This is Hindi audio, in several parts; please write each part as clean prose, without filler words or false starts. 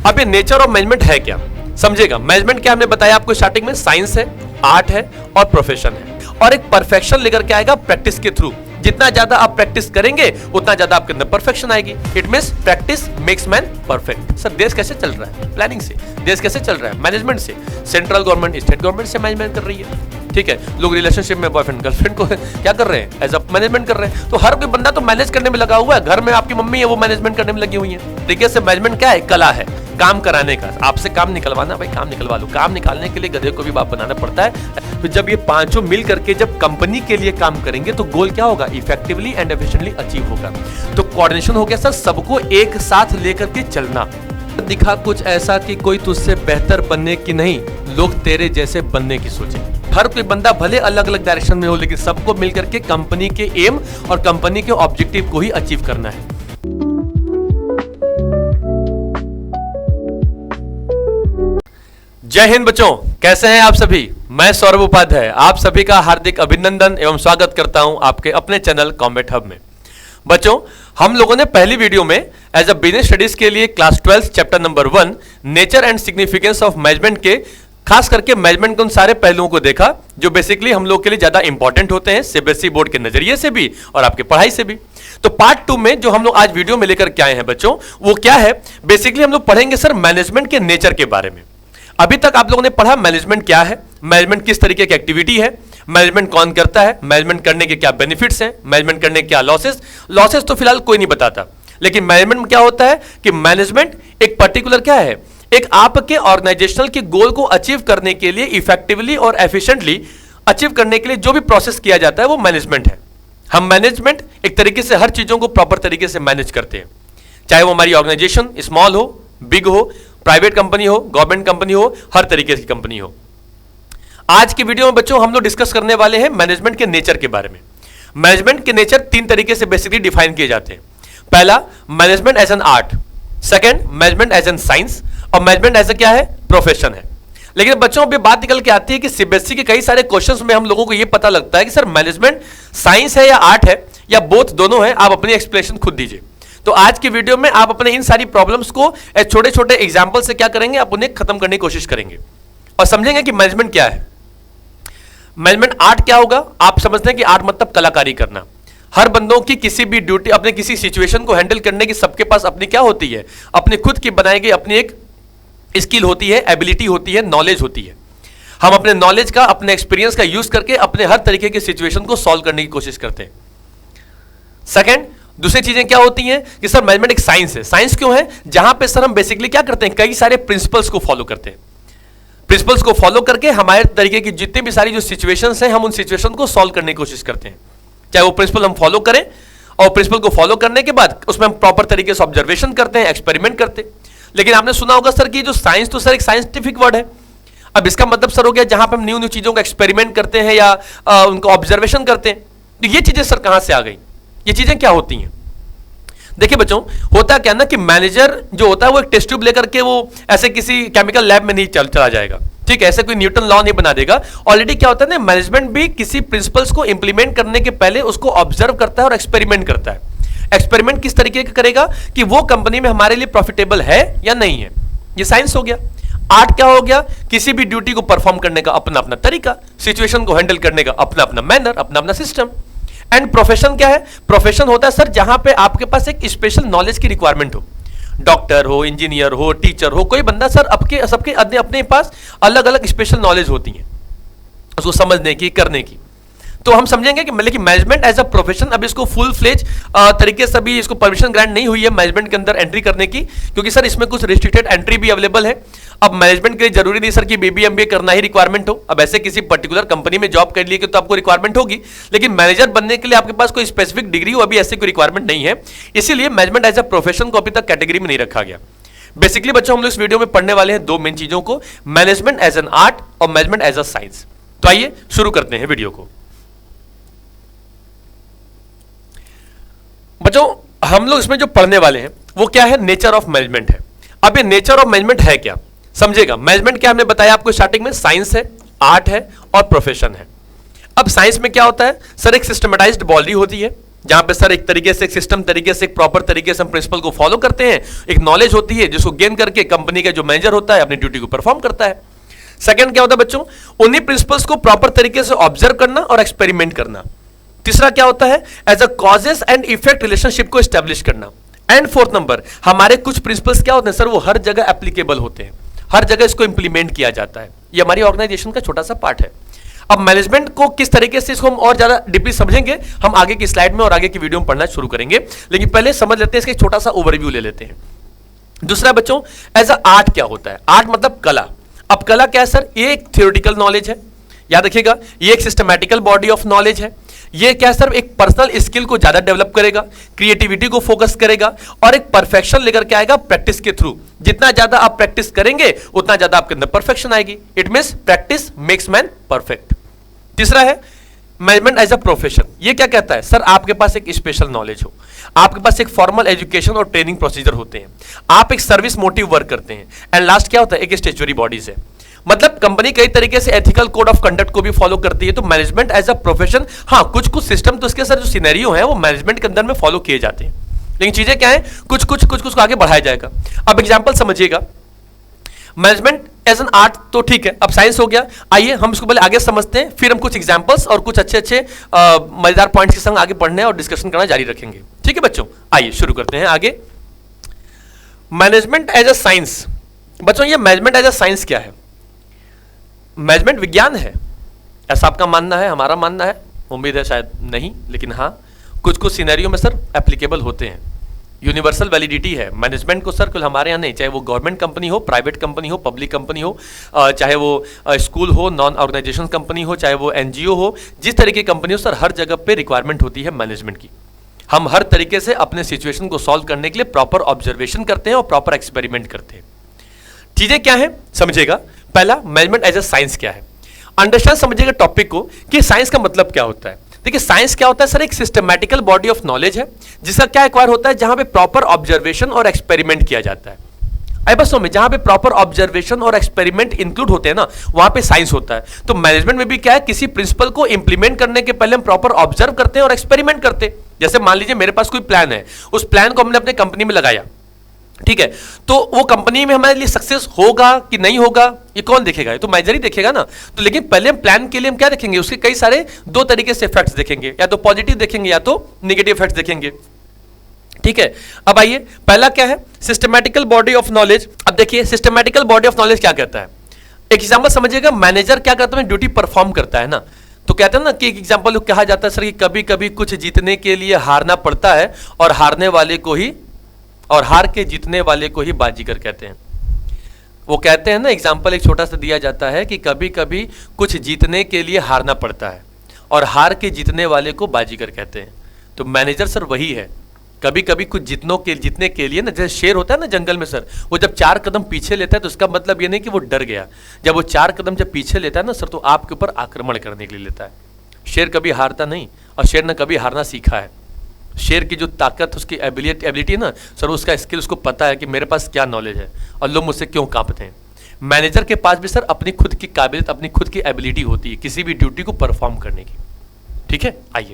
अब ये नेचर ऑफ मैनेजमेंट है क्या, समझेगा। मैनेजमेंट क्या हमने बताया आपको स्टार्टिंग में, साइंस है, आर्ट है और प्रोफेशन है, और एक परफेक्शन लेकर के आएगा प्रैक्टिस के थ्रू। जितना ज्यादा आप प्रैक्टिस करेंगे उतना ज्यादा आपके अंदर परफेक्शन आएगी। It means practice makes man perfect. Sir देश कैसे चल रहा है? प्लानिंग से। देश कैसे चल रहा है? मैनेजमेंट से। सेंट्रल गवर्नमेंट स्टेट गवर्नमेंट से मैनेजमेंट कर रही है, ठीक है। लोग रिलेशनशिप में बॉयफ्रेंड गर्लफ्रेंड को क्या कर रहे हैं? एज अ मैनेजमेंट कर रहे हैं। तो हर कोई बंदा तो मैनेज करने में लगा हुआ है। घर में आपकी मम्मी है, वो मैनेजमेंट करने में लगी हुई है। देखिए से मैनेजमेंट क्या है? कला है, काम कराने का। आपसे काम निकलवाना, भाई काम निकलवा लो। काम निकालने के लिए गधे को भी बाप बनाना पड़ता है। तो जब ये पांचों मिल करके जब कंपनी के लिए काम करेंगे तो गोल क्या होगा? इफेक्टिवली एंड एफिशिएंटली अचीव होगा। तो कोऑर्डिनेशन हो गया सर, सबको एक साथ लेकर के चलना। दिखा कुछ ऐसा कि कोई तुझसे बेहतर बनने की नहीं, लोग तेरे जैसे बनने की सोचे। हर कोई बंदा भले अलग अलग डायरेक्शन में हो, लेकिन सबको मिलकर के कंपनी के एम और कंपनी के ऑब्जेक्टिव को ही अचीव करना है। जय हिंद बच्चों, कैसे हैं आप सभी? मैं सौरभ उपाध्याय आप सभी का हार्दिक अभिनंदन एवं स्वागत करता हूं आपके अपने चैनल कॉम्बैट हब में। बच्चों, हम लोगों ने पहली वीडियो में एज अ बिजनेस स्टडीज के लिए class 12 chapter number 1 nature and significance of management के खास करके मैनेजमेंट के उन सारे पहलुओं को देखा जो बेसिकली हम लोग के लिए ज्यादा इंपॉर्टेंट होते हैं, सीबीएसई बोर्ड के नजरिए से भी और आपके पढ़ाई से भी। तो पार्ट 2 में जो हम लोग आज वीडियो में लेकर के आए हैं बच्चों, वो क्या है? बेसिकली हम लोग पढ़ेंगे सर मैनेजमेंट के नेचर के बारे में। अभी तक आप लोगों ने पढ़ा मैनेजमेंट क्या है, मैनेजमेंट किस तरीके की एक्टिविटी है, मैनेजमेंट कौन करता है, मैनेजमेंट करने के क्या बेनिफिट्स हैं, मैनेजमेंट करने के क्या लॉसेस तो फिलहाल कोई नहीं बताता। लेकिन मैनेजमेंट क्या होता है कि मैनेजमेंट एक पर्टिकुलर क्या है, एक आपके ऑर्गेनाइजेशनल के गोल को अचीव करने के लिए इफेक्टिवली और एफिशिएंटली अचीव करने के लिए जो भी प्रोसेस किया जाता है वो मैनेजमेंट है। हम मैनेजमेंट एक तरीके से हर चीजों को प्रॉपर तरीके से मैनेज करते हैं, चाहे वो हमारी ऑर्गेनाइजेशन स्मॉल हो, बिग हो, प्राइवेट कंपनी हो, गवर्नमेंट कंपनी हो, हर तरीके की कंपनी हो। आज की वीडियो में बच्चों हम लोग डिस्कस करने वाले हैं मैनेजमेंट के नेचर के बारे में। मैनेजमेंट के नेचर 3 तरीके से बेसिकली डिफाइन किए जाते हैं। पहला, management as an art, second management as an science, और मैनेजमेंट एज ए क्या है? प्रोफेशन है। लेकिन बच्चों अभी बात निकल के आती है कि सीबीएसई के कई सारे क्वेश्चंस में हम लोगों को यह पता लगता है कि सर मैनेजमेंट साइंस है या आर्ट है या बोथ दोनों है। आप अपनी एक्सप्लेनेशन खुद दीजिए। तो आज की वीडियो में आप अपने इन सारी प्रॉब्लम्स को छोटे छोटे एग्जाम्पल से क्या करेंगे, आप उन्हें खत्म करने की कोशिश करेंगे और समझेंगे कि मैनेजमेंट क्या है। मैनेजमेंट आर्ट क्या होगा? आप समझते हैं कि आर्ट मतलब कलाकारी करना। हर बंदों की किसी भी ड्यूटी, अपने किसी सिचुएशन को हैंडल करने की सबके पास अपनी क्या होती है? अपनी खुद की बनाई गई अपनी एक स्किल होती है, एबिलिटी होती है, नॉलेज होती है। हम अपने नॉलेज का, अपने एक्सपीरियंस का यूज करके अपने हर तरीके की सिचुएशन को सॉल्व करने की कोशिश करते हैं। सेकंड, दूसरी चीजें क्या होती हैं कि सर मैनेजमेंट एक साइंस है। साइंस क्यों है? जहां पे सर हम बेसिकली क्या करते हैं, कई सारे प्रिंसिपल्स को फॉलो करते हैं। प्रिंसिपल्स को फॉलो करके हमारे तरीके की जितनी भी सारी जो सिचुएशंस हैं, हम उन सिचुएशन को सॉल्व करने की कोशिश करते हैं। चाहे वो प्रिंसिपल हम फॉलो करें, और प्रिंसिपल को फॉलो करने के बाद उसमें हम प्रॉपर तरीके से ऑब्जर्वेशन करते हैं, एक्सपेरिमेंट करते हैं। लेकिन आपने सुना होगा सर कि जो साइंस, तो सर एक साइंटिफिक वर्ड है। अब इसका मतलब सर हो गया जहां पर हम न्यू न्यू चीजों का एक्सपेरिमेंट करते हैं या उनको ऑब्जर्वेशन करते हैं। तो ये चीजें सर कहां से आ गई? ये चीजें क्या होती हैं? देखिए बच्चों, होता क्या ना कि मैनेजर जो होता है वो एक टेस्ट ट्यूब लेकर के वो ऐसे किसी केमिकल लैब में नहीं चला जाएगा, ठीक है। ऐसे कोई न्यूटन लॉ नहीं बना देगा। ऑलरेडी क्या होता है ना, मैनेजमेंट भी किसी प्रिंसिपल्स को इंप्लीमेंट करने के पहले उसको ऑब्जर्व करता है और एक्सपेरिमेंट करता है। एक्सपेरिमेंट किस तरीके का करेगा कि वो कंपनी में हमारे लिए प्रॉफिटेबल है या नहीं है। ये साइंस हो गया। आर्ट क्या हो गया? किसी भी ड्यूटी को परफॉर्म करने का अपना अपना तरीका, सिचुएशन को हैंडल करने का अपना अपना मैनर, अपना अपना सिस्टम। एंड प्रोफेशन क्या है? प्रोफेशन होता है सर जहां पे आपके पास एक स्पेशल नॉलेज की रिक्वायरमेंट हो। डॉक्टर हो, इंजीनियर हो, टीचर हो, कोई बंदा सर सबके अपने पास अलग अलग स्पेशल नॉलेज होती है उसको समझने की, करने की। तो हम समझेंगे कि लेकिन मैनेजमेंट एज अ प्रोफेशन अब इसको फुल फ्लेज तरीके से अभी इसको परमिशन ग्रांट नहीं हुई है मैनेजमेंट के अंदर एंट्री करने की, क्योंकि सर इसमें कुछ रिस्ट्रिक्टेड एंट्री भी अवेलेबल है। अब मैनेजमेंट के लिए जरूरी नहीं सर कि बीबीए एमबीए करना ही रिक्वायरमेंट हो। अब ऐसे किसी पर्टिकुलर कंपनी में जॉब कर लिए तो आपको रिक्वायरमेंट होगी, लेकिन मैनेजर बनने के लिए आपके पास कोई स्पेसिफिक डिग्री हो, अभी ऐसे कोई रिक्वायरमेंट नहीं है। इसीलिए मैनेजमेंट एज अ प्रोफेशन को अभी तक कैटेगरी में नहीं रखा गया। बेसिकली बच्चों हम लोग इस वीडियो में पढ़ने वाले हैं 2 मेन चीजों को, मैनेजमेंट एज एन आर्ट और मैनेजमेंट एज अ साइंस। तो आइए शुरू करते हैं वीडियो को। बच्चों हम लोग इसमें जो पढ़ने वाले हैं वो क्या है? नेचर ऑफ मैनेजमेंट है। अब ये नेचर ऑफ मैनेजमेंट है क्या, समझेगा। मैनेजमेंट क्या हमने बताया आपको स्टार्टिंग में, साइंस है, आर्ट है और प्रोफेशन है। अब साइंस में क्या होता है सर? एक सिस्टमेटाइज्ड बॉडी होती है, जहां पे सर एक तरीके से, एक सिस्टम तरीके से, एक प्रॉपर तरीके से हम प्रिंसिपल को फॉलो करते हैं, एक नॉलेज होती है जिसको गेन करके कंपनी का जो मैनेजर होता है अपनी ड्यूटी को परफॉर्म करता है। सेकंड क्या होता है बच्चों, उन्हीं प्रिंसिपल्स को प्रॉपर तरीके से ऑब्जर्व करना और एक्सपेरिमेंट करना। तीसरा क्या होता है, as a causes and effect relationship को एस्टेब्लिश करना। एंड फोर्थ नंबर, हमारे कुछ प्रिंसिपल्स क्या होते हैं सर, वो हर जगह एप्लीकेबल होते हैं, हर जगह इसको इंप्लीमेंट किया जाता है। ये हमारी ऑर्गेनाइजेशन का छोटा सा पार्ट है। अब मैनेजमेंट को किस तरीके से इसको हम और ज्यादा डीपली समझेंगे, हम आगे की स्लाइड में और आगे की वीडियो में पढ़ना शुरू करेंगे, लेकिन पहले समझ लेते हैं, इसका एक छोटा सा ओवरव्यू ले लेते हैं। दूसरा बच्चों, एज अ आर्ट क्या होता है, आर्ट मतलब कला। अब कला क्या है सर, ये एक थियोरेटिकल नॉलेज है, याद रखिएगा, ये एक सिस्टमैटिकल बॉडी ऑफ नॉलेज है। ये क्या सर, एक पर्सनल स्किल को ज्यादा डेवलप करेगा, क्रिएटिविटी को फोकस करेगा और एक परफेक्शन लेकर के आएगा प्रैक्टिस के थ्रू। जितना ज्यादा आप प्रैक्टिस करेंगे उतना ज्यादा आपके अंदर परफेक्शन आएगी। It means practice makes man perfect. तीसरा है मैनेजमेंट एज अ प्रोफेशन। ये क्या कहता है सर, आपके पास एक स्पेशल नॉलेज हो, आपके पास एक फॉर्मल एजुकेशन और ट्रेनिंग प्रोसीजर होते हैं, आप एक सर्विस मोटिव वर्क करते हैं, एंड लास्ट क्या होता है, एक स्टैट्यूटरी बॉडीज है। मतलब कंपनी कई तरीके से एथिकल कोड ऑफ कंडक्ट को भी फॉलो करती है। तो मैनेजमेंट एज अ प्रोफेशन, हाँ कुछ कुछ सिस्टम तो इसके सर जो सिनेरियो है वो मैनेजमेंट के अंदर में फॉलो किए जाते हैं, लेकिन चीजें क्या है, कुछ कुछ कुछ कुछ को आगे बढ़ाया जाएगा। अब एग्जांपल समझिएगा, मैनेजमेंट एज एन आर्ट तो ठीक है, अब साइंस हो गया। आइए हम इसको पहले आगे समझते हैं, फिर हम कुछ एग्जांपल्स और कुछ अच्छे अच्छे मजेदार पॉइंट्स के संग आगे पढ़ने और डिस्कशन करना जारी रखेंगे। ठीक है बच्चों, आइए शुरू करते हैं आगे। Management as a science. बच्चों ये मैनेजमेंट एज अ साइंस क्या है, मैनेजमेंट विज्ञान है, ऐसा आपका मानना है, हमारा मानना है, उम्मीद है शायद नहीं, लेकिन हाँ कुछ कुछ सिनेरियो में सर एप्लीकेबल होते हैं। यूनिवर्सल वैलिडिटी है मैनेजमेंट को सर, कुल हमारे यहाँ नहीं, चाहे वो गवर्नमेंट कंपनी हो, प्राइवेट कंपनी हो, पब्लिक कंपनी हो, चाहे वो स्कूल हो, नॉन ऑर्गेनाइजेशन कंपनी हो, चाहे वो एनजीओ हो, जिस तरह की कंपनी हो सर, हर जगह पे रिक्वायरमेंट होती है मैनेजमेंट की। हम हर तरीके से अपने सिचुएशन को सॉल्व करने के लिए प्रॉपर ऑब्जर्वेशन करते हैं और प्रॉपर एक्सपेरिमेंट करते हैं। चीजें क्या है समझिएगा, पहला मैनेजमेंट एज अ साइंस क्या है, अंडरस्टैंड समझिएगा टॉपिक को कि साइंस का मतलब क्या होता है। देखिए साइंस क्या होता है सर, एक सिस्टमैटिकल बॉडी ऑफ नॉलेज है जिसका क्या एक्वायर होता है, जहां पे प्रॉपर ऑब्जर्वेशन और एक्सपेरिमेंट किया जाता है। आई बस में जहां पे प्रॉपर ऑब्जर्वेशन और एक्सपेरिमेंट इंक्लूड होते हैं ना, वहां पे साइंस होता है। तो मैनेजमेंट में भी क्या है, किसी प्रिंसिपल को इंप्लीमेंट करने के पहले हम प्रॉपर ऑब्जर्व करते हैं और एक्सपेरिमेंट करते हैं। जैसे मान लीजिए मेरे पास कोई प्लान है, उस प्लान को हमने अपने कंपनी में लगाया, ठीक है, तो वो कंपनी में हमारे लिए सक्सेस होगा कि नहीं होगा ये कौन देखेगा, ये तो मैनेजर ही देखेगा ना। तो लेकिन पहले हम प्लान के लिए हम क्या देखेंगे, उसके कई सारे दो तरीके से इफेक्ट्स देखेंगे, या तो पॉजिटिव देखेंगे या तो नेगेटिव इफेक्ट्स देखेंगे। ठीक है, अब आइए पहला क्या है, सिस्टमैटिकल बॉडी ऑफ नॉलेज। अब देखिए सिस्टमैटिकल बॉडी ऑफ नॉलेज क्या कहता है, एक एग्जांपल समझिएगा, मैनेजर क्या करता है, ड्यूटी परफॉर्म करता है ना, तो कहते हैं ना कि एक एग्जांपल कहा जाता है सर कि कभी कभी कुछ जीतने के लिए हारना पड़ता है और हारने वाले को ही, और हार के जीतने वाले को ही बाजीगर कहते हैं। वो कहते हैं ना, एग्जाम्पल एक छोटा सा दिया जाता है कि कभी कभी कुछ जीतने के लिए हारना पड़ता है और हार के जीतने वाले को बाजीगर कहते हैं। तो मैनेजर सर वही है, कभी कभी कुछ जीतने के लिए ना, जैसे शेर होता है ना जंगल में सर, वो जब 4 कदम पीछे लेता है तो इसका मतलब ये नहीं कि वो डर गया, जब वो 4 कदम जब पीछे लेता है ना सर, तो आपके ऊपर आक्रमण करने के लिए लेता है। शेर कभी हारता नहीं, और शेर ने कभी हारना सीखा है। शेर की जो ताकत, उसकी एबिलिटी है ना सर, उसका स्किल, उसको पता है कि मेरे पास क्या नॉलेज है और लोग मुझसे क्यों कांपते हैं। मैनेजर के पास भी सर अपनी खुद की काबिलियत, अपनी खुद की एबिलिटी होती है किसी भी ड्यूटी को परफॉर्म करने की। ठीक है, आइए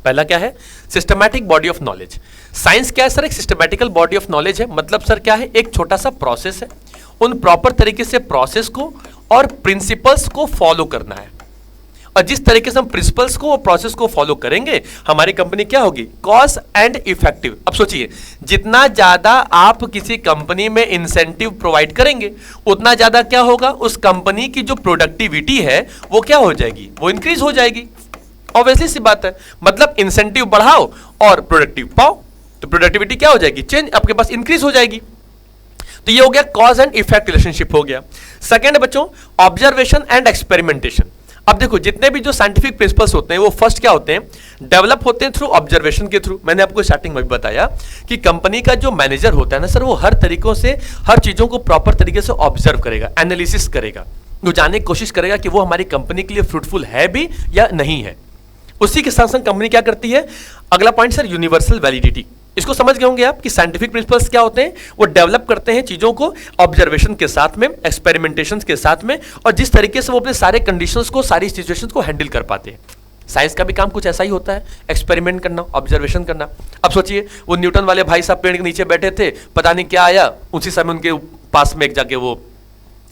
पहला क्या है, systematic body of knowledge. Science क्या है सर, एक सिस्टमैटिकल बॉडी ऑफ नॉलेज है, मतलब सर क्या है, एक छोटा सा प्रोसेस है, उन प्रॉपर तरीके से प्रोसेस को और प्रिंसिपल्स को फॉलो करना है, और जिस तरीके से हम प्रिंसिपल्स को और प्रोसेस को फॉलो करेंगे हमारी कंपनी क्या होगी, कॉस्ट एंड इफेक्टिव। अब सोचिए, जितना ज्यादा आप किसी कंपनी में इंसेंटिव प्रोवाइड करेंगे उतना ज्यादा क्या होगा, उस कंपनी की जो प्रोडक्टिविटी है वो क्या हो जाएगी, वो इंक्रीज हो जाएगी। ऑब्वियसली सी बात है, मतलब इंसेंटिव बढ़ाओ और प्रोडक्टिव पाओ, तो प्रोडक्टिविटी क्या हो जाएगी, चेंज आपके पास इंक्रीज हो जाएगी। तो ये हो गया कॉज एंड इफेक्ट रिलेशनशिप हो गया। सेकेंड बच्चों, ऑब्जर्वेशन एंड एक्सपेरिमेंटेशन। अब देखो जितने भी जो साइंटिफिक प्रिंसिपल्स होते हैं वो फर्स्ट क्या होते हैं, डेवलप होते हैं थ्रू ऑब्जर्वेशन के थ्रू। मैंने आपको स्टार्टिंग में भी बताया कि कंपनी का जो मैनेजर होता है ना सर, वो हर तरीकों से हर चीजों को प्रॉपर तरीके से ऑब्जर्व करेगा, एनालिसिस करेगा, वो जानने की कोशिश करेगा कि वो हमारी कंपनी के लिए फ्रूटफुल है भी या नहीं है। उसी के साथ साथ कंपनी क्या करती है, अगला पॉइंट सर यूनिवर्सल वैलिडिटी। इसको समझ गए होंगे आप कि साइंटिफिक प्रिंसिपल्स क्या होते हैं, वो डेवलप करते हैं चीजों को ऑब्जर्वेशन के साथ में, एक्सपेरिमेंटेशन के साथ में, और जिस तरीके से वो अपने सारे कंडीशंस को, सारी सिचुएशंस को हैंडल कर पाते हैं। साइंस का भी काम कुछ ऐसा ही होता है, एक्सपेरिमेंट करना, ऑब्जर्वेशन करना। अब सोचिए वो न्यूटन वाले भाई साहब पेड़ के नीचे बैठे थे, पता नहीं क्या आया, उसी समय उनके पास में एक जाके वो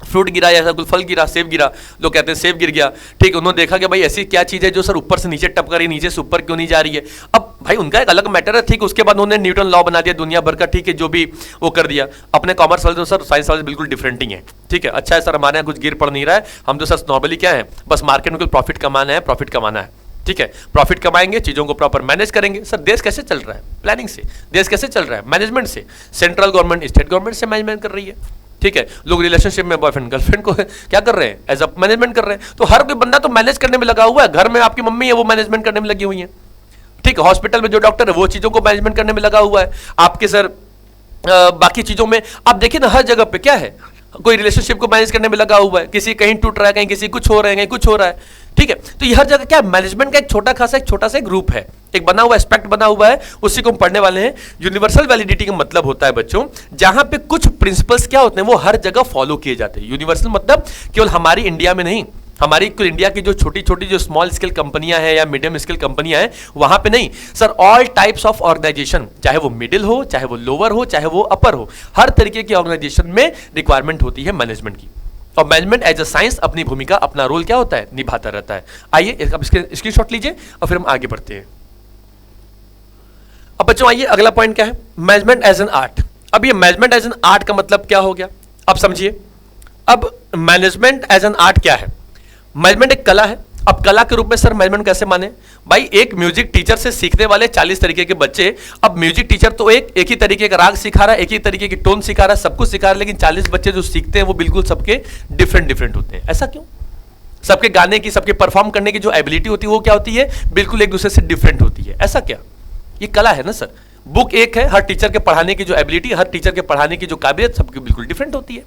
फ्रूट गिरा या कोई फल गिरा, सेब गिरा, लोग कहते हैं सेब गिर गया, ठीक है, उन्होंने देखा कि भाई ऐसी क्या चीज़ है जो सर ऊपर से नीचे टपक रही है, नीचे से ऊपर क्यों नहीं जा रही है। अब भाई उनका एक अलग मैटर है, ठीक, उसके बाद उन्होंने न्यूटन लॉ बना दिया दुनिया भर का, ठीक है, जो भी वो कर दिया। अपने कॉमर्स वाले तो सर साइंस वाले बिल्कुल डिफरेंट ही है, ठीक है, अच्छा है सर हमारे यहाँ कुछ गिर पड़ नहीं रहा है, हम तो सर नॉर्मली क्या है, बस मार्केट में कुछ प्रॉफिट कमाना है, प्रॉफिट कमाना है, ठीक है, प्रॉफिट कमाएंगे, चीजों को प्रॉपर मैनेज करेंगे। सर देश कैसे चल रहा है? प्लानिंग से। देश कैसे चल रहा है? मैनेजमेंट से। सेंट्रल गवर्नमेंट स्टेट गवर्नमेंट से मैनेजमेंट कर रही है, ठीक है, लोग रिलेशनशिप में बॉयफ्रेंड गर्लफ्रेंड को क्या कर रहे हैं, एज अ मैनेजमेंट कर रहे हैं। तो हर कोई बंदा तो मैनेज करने में लगा हुआ है। घर में आपकी मम्मी है वो मैनेजमेंट करने में लगी हुई है, ठीक है, हॉस्पिटल में जो डॉक्टर है वो चीजों को मैनेजमेंट करने में लगा हुआ है। आपके सर बाकी चीजों में आप देखिए ना, हर जगह पे क्या है, कोई रिलेशनशिप को मैनेज करने में लगा हुआ है, किसी कहीं टूट रहा है, कहीं किसी कुछ हो रहा है, कहीं कुछ हो रहा है, ठीक है। तो ये हर जगह क्या मैनेजमेंट का एक छोटा सा एक ग्रुप है, एक बना हुआ एस्पेक्ट बना हुआ है, उसी को हम पढ़ने वाले हैं। यूनिवर्सल वैलिडिटी का मतलब होता है बच्चों, जहां पे कुछ प्रिंसिपल्स क्या होते हैं वो हर जगह फॉलो किए जाते हैं। यूनिवर्सल मतलब केवल हमारी इंडिया में नहीं, हमारी कुल इंडिया की जो छोटी छोटी जो स्मॉल स्केल कंपनियां हैं या मीडियम स्केल कंपनियां हैं वहां पे नहीं sir, all types of organisation, चाहे वो मिडिल हो, चाहे वो लोअर हो, चाहे वो अपर हो, हर तरीके की ऑर्गेनाइजेशन में रिक्वायरमेंट होती है मैनेजमेंट की। और मैनेजमेंट एज अ साइंस अपनी भूमिका, अपना रोल क्या होता है, निभाता रहता है। आइए अब इसके स्क्रीनशॉट लीजिए और फिर हम आगे बढ़ते हैं। अब बच्चों आइए अगला पॉइंट क्या है, मैनेजमेंट एज एन आर्ट। अब ये मैनेजमेंट एज एन आर्ट का मतलब क्या हो गया, अब समझिए। अब मैनेजमेंट एज एन आर्ट क्या है? मैनेजमेंट एक कला है। अब कला के रूप में सर मैनेजमेंट कैसे माने? भाई एक म्यूजिक टीचर से सीखने वाले 40 तरीके के बच्चे, अब म्यूजिक टीचर तो एक ही तरीके का राग सिखा रहा है, एक ही तरीके की टोन सिखा रहा है, सब कुछ सिखा रहा है, लेकिन 40 बच्चे जो सीखते हैं वो बिल्कुल सबके डिफरेंट होते हैं। ऐसा क्यों? सबके गाने की, सबके परफॉर्म करने की जो एबिलिटी होती है वो क्या होती है, बिल्कुल एक दूसरे से डिफरेंट होती है। ऐसा क्या? ये कला है ना सर। बुक एक है, हर टीचर के पढ़ाने की जो एबिलिटी, हर टीचर के पढ़ाने की जो काबिलियत सबकी बिल्कुल डिफरेंट होती है।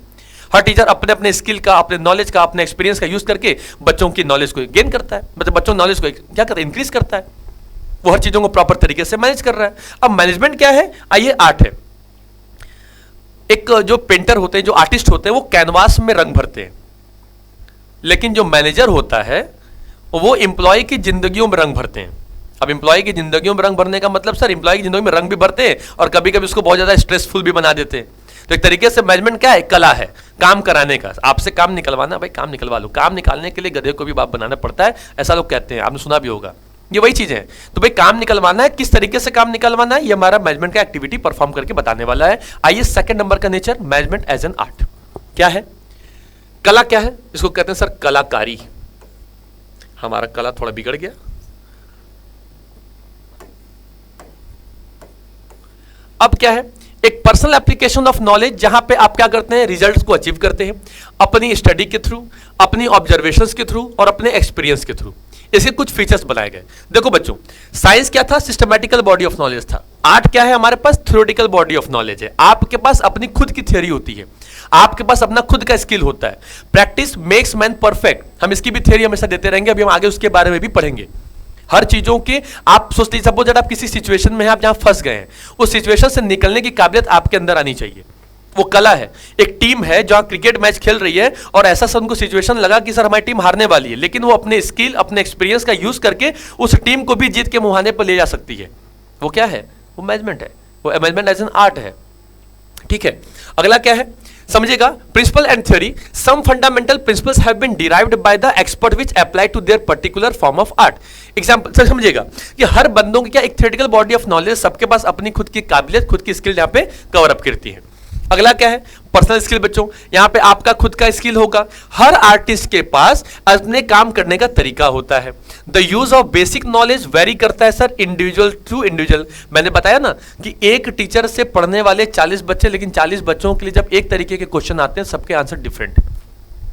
हर टीचर अपने अपने स्किल का, अपने नॉलेज का, अपने एक्सपीरियंस का यूज करके बच्चों की नॉलेज को गेन करता है, मतलब बच्चों नॉलेज को क्या करता है, इंक्रीज करता है। वो हर चीजों को प्रॉपर तरीके से मैनेज कर रहा है। अब मैनेजमेंट क्या है? आइए, आर्ट है। एक जो पेंटर होते हैं, जो आर्टिस्ट होते हैं, वो कैनवास में रंग भरते हैं, लेकिन जो मैनेजर होता है वो एम्प्लॉय की जिंदगियों में रंग भरते हैं। अब एम्प्लॉय की जिंदगियों में रंग भरने का मतलब सर, एम्प्लॉय की जिंदगी में रंग भी भरते हैं और कभी कभी उसको बहुत ज्यादा स्ट्रेसफुल भी बना देते हैं। तो एक तरीके से मैनेजमेंट क्या है? कला है, काम कराने का। आपसे काम निकलवाना, भाई काम निकलवा लो। काम निकालने के लिए गधे को भी बाप बनाना पड़ता है, ऐसा लोग कहते हैं, आपने सुना भी होगा। ये वही चीजें हैं। तो भाई काम निकलवाना है, किस तरीके से काम निकलवाना है, ये हमारा मैनेजमेंट का एक्टिविटी परफॉर्म करके बताने वाला है। आइए सेकंड नंबर का nature, management as an art क्या है? कला क्या है? इसको कहते हैं सर कलाकारी। हमारा कला थोड़ा बिगड़ गया। अब क्या है? एक पर्सनल एप्लीकेशन ऑफ नॉलेज, जहां पे आप क्या करते हैं, रिजल्ट्स को अचीव करते हैं अपनी स्टडी के थ्रू, अपनी ऑब्जर्वेशंस के थ्रू और अपने एक्सपीरियंस के थ्रू। इसके कुछ फीचर्स बनाए गए। देखो बच्चों, साइंस क्या था? सिस्टमैटिकल बॉडी ऑफ नॉलेज था। आर्ट क्या है? हमारे पास थ्योरेटिकल बॉडी ऑफ नॉलेज है। आपके पास अपनी खुद की थ्योरी होती है, आपके पास अपना खुद का स्किल होता है। प्रैक्टिस मेक्स मैन परफेक्ट, हम इसकी भी थ्योरी हमेशा देते रहेंगे, अभी हम आगे उसके बारे में भी पढ़ेंगे। हर चीजों के आप सोचते, सपोज जब आप किसी सिचुएशन में हैं, आप जहां फंस गए हैं, उस सिचुएशन से निकलने की काबिलियत आपके अंदर आनी चाहिए। वो कला है। एक टीम है जहां क्रिकेट मैच खेल रही है और ऐसा सर उनको सिचुएशन लगा कि सर हमारी टीम हारने वाली है, लेकिन वो अपने स्किल, अपने एक्सपीरियंस का यूज करके उस टीम को भी जीत के मुहाने पर ले जा सकती है। वो क्या है? वो मैनेजमेंट है। वो मैनेजमेंट एज एन आर्ट है, ठीक है। अगला क्या है समझिएगा, principle and theory. Some fundamental principles have been derived by the expert which apply to their particular form of art. Example sir समझिएगा कि हर बंदों की क्या एक थ्योरेटिकल बॉडी ऑफ नॉलेज, सबके पास अपनी खुद की काबिलियत, खुद की स्किल यहाँ पे कवर अप करती है। अगला क्या है? पर्सनल स्किल बच्चों, यहां पे आपका खुद का स्किल होगा। हर आर्टिस्ट के पास अपने काम करने का तरीका होता है। The use of basic knowledge very करता है सर इंडिविजुअल टू इंडिविजुअल। मैंने बताया ना कि एक टीचर से पढ़ने वाले 40 बच्चे, लेकिन 40 बच्चों के लिए जब एक तरीके के क्वेश्चन आते हैं, सबके आंसर डिफरेंट।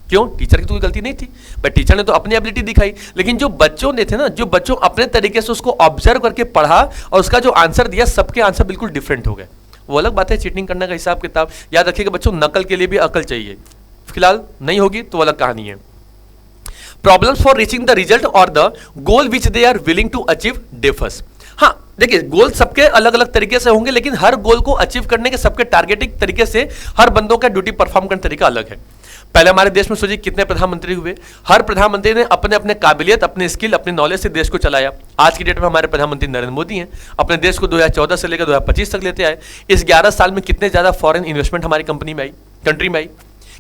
क्यों? टीचर की तो कोई गलती नहीं थी, बट टीचर ने तो अपनी एबिलिटी दिखाई, लेकिन जो बच्चों ने थे ना, जो बच्चों अपने तरीके से उसको ऑब्जर्व करके पढ़ा और उसका जो आंसर दिया, सबके आंसर बिल्कुल डिफरेंट हो गए। वो अलग बात है चीटिंग करने का हिसाब किताब। याद रखिएगा बच्चों, नकल के लिए भी अकल चाहिए, फिलहाल नहीं होगी तो अलग कहानी है। Problems for reaching the result और the goal which they are willing to achieve differs. हाँ देखिए, गोल सबके अलग अलग तरीके से होंगे, लेकिन हर गोल को अचीव करने के सबके टारगेटिंग तरीके से हर बंदों का ड्यूटी परफॉर्म करने का तरीका अलग है। पहले हमारे देश में सोचिए कितने प्रधानमंत्री हुए, हर प्रधानमंत्री ने अपने अपने काबिलियत, अपने स्किल, अपने नॉलेज से देश को चलाया। आज की डेट में हमारे प्रधानमंत्री नरेंद्र मोदी हैं, अपने देश को 2014 से लेकर 2025 तक लेते आए। इस 11 साल में कितने ज्यादा फॉरेन इन्वेस्टमेंट हमारी कंपनी में आई, कंट्री में आई,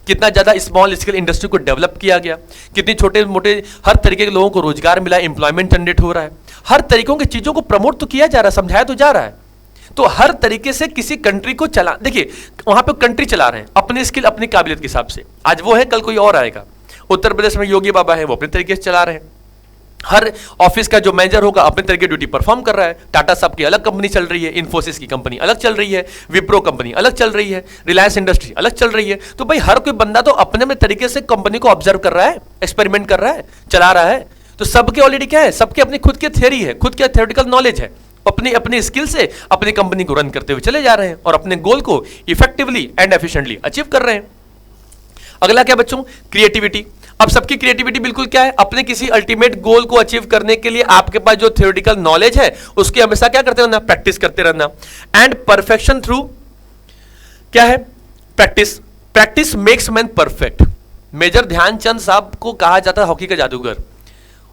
कितना ज्यादा स्मॉल स्केल इंडस्ट्री को डेवलप किया गया, कितनी छोटे मोटे हर तरीके के लोगों को रोजगार मिला, एम्प्लॉयमेंट जनरेट हो रहा है, हर तरीकों की चीजों को प्रमोट तो किया जा रहा है, समझाया तो जा रहा है। तो हर तरीके से किसी कंट्री को चला, देखिए वहां पे कंट्री चला रहे हैं अपनी स्किल, अपनी काबिलियत के हिसाब से। आज वो है, कल कोई और आएगा। उत्तर प्रदेश में योगी बाबा है, वो अपने तरीके से चला रहे हैं। हर ऑफिस का जो मैनेजर होगा अपने तरीके ड्यूटी परफॉर्म कर रहा है। टाटा साहब की अलग कंपनी चल रही है, इन्फोसिस की कंपनी अलग चल रही है, विप्रो कंपनी अलग चल रही है, रिलायंस इंडस्ट्री अलग चल रही है। तो भाई हर कोई बंदा तो अपने अपने तरीके से कंपनी को ऑब्जर्व कर रहा है, एक्सपेरिमेंट कर रहा है, चला रहा है। तो सबके ऑलरेडी क्या है, सबके अपनी खुद की थ्योरी है, खुद की थ्योरेटिकल नॉलेज है, अपनी अपनी स्किल से अपनी कंपनी को रन करते हुए चले जा रहे हैं और अपने गोल को इफेक्टिवली एंड एफिशिएंटली अचीव कर रहे हैं। अगला क्या बच्चों, क्रिएटिविटी। अब सबकी क्रिएटिविटी बिल्कुल क्या है, अपने किसी अल्टीमेट गोल को अचीव करने के लिए आपके पास जो थ्योरेटिकल नॉलेज है उसकी हमेशा क्या करते रहना, प्रैक्टिस करते रहना। एंड परफेक्शन थ्रू क्या है, practice. Practice makes man perfect. Major Dhyan Chand साहब को कहा जाता है हॉकी का जादूगर।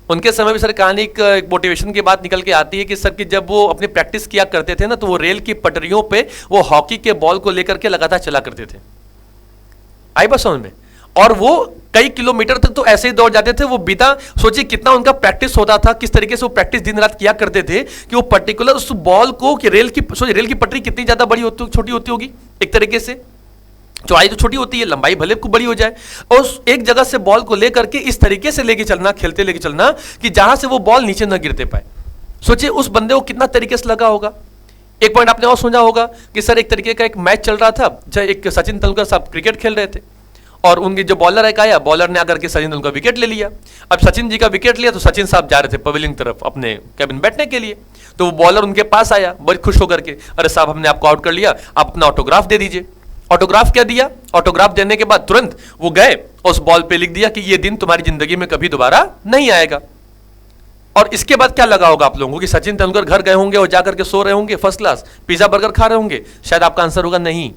उनके समय में सर कहानी एक मोटिवेशन की बात निकल के आती है कि सर कि जब वो अपनी प्रैक्टिस किया करते थे ना, तो वो रेल की पटरियों पे वो हॉकी के बॉल को लेकर के लगातार चला करते थे। आई बात समझ में? और वो कई किलोमीटर तक तो ऐसे ही दौड़ जाते थे। वो बिना सोचिए कितना उनका प्रैक्टिस होता था, किस तरीके से वो प्रैक्टिस दिन रात किया करते थे कि वो पर्टिकुलर उस बॉल को, कि रेल की पटरी कितनी ज्यादा बड़ी होती, छोटी होती होगी एक तरीके से, चौड़ाई तो छोटी होती है, लंबाई भले को बड़ी हो जाए, और उस एक जगह से बॉल को लेकर के इस तरीके से लेके चलना, खेलते लेके चलना कि जहां से वो बॉल नीचे न गिरते पाए। सोचिए उस बंदे को कितना तरीके से लगा होगा। एक पॉइंट आपने और सुना होगा कि सर एक तरीके का एक मैच चल रहा था, जब एक सचिन तेंदुलकर साहब क्रिकेट खेल रहे थे और उनके जो बॉलर एक आया, बॉलर ने आकर के सचिन तेंदुलकर विकेट ले लिया। अब सचिन जी का विकेट लिया तो सचिन साहब जा रहे थे पवेलियन तरफ अपने कैबिन बैठने के लिए, तो वो बॉलर उनके पास आया बड़ी खुश होकर के, अरे साहब हमने आपको आउट कर लिया, आप अपना ऑटोग्राफ दे दीजिए। ऑटोग्राफ क्या दिया, ऑटोग्राफ देने के बाद तुरंत वो गए और उस बॉल पे लिख दिया कि ये दिन तुम्हारी जिंदगी में कभी दोबारा नहीं आएगा। और इसके बाद क्या लगा होगा आप लोगों को कि सचिन तेंदुलकर घर गए होंगे और जाकर के सो रहे होंगे, फर्स्ट क्लास पिज्जा बर्गर खा रहे होंगे? शायद आपका आंसर होगा नहीं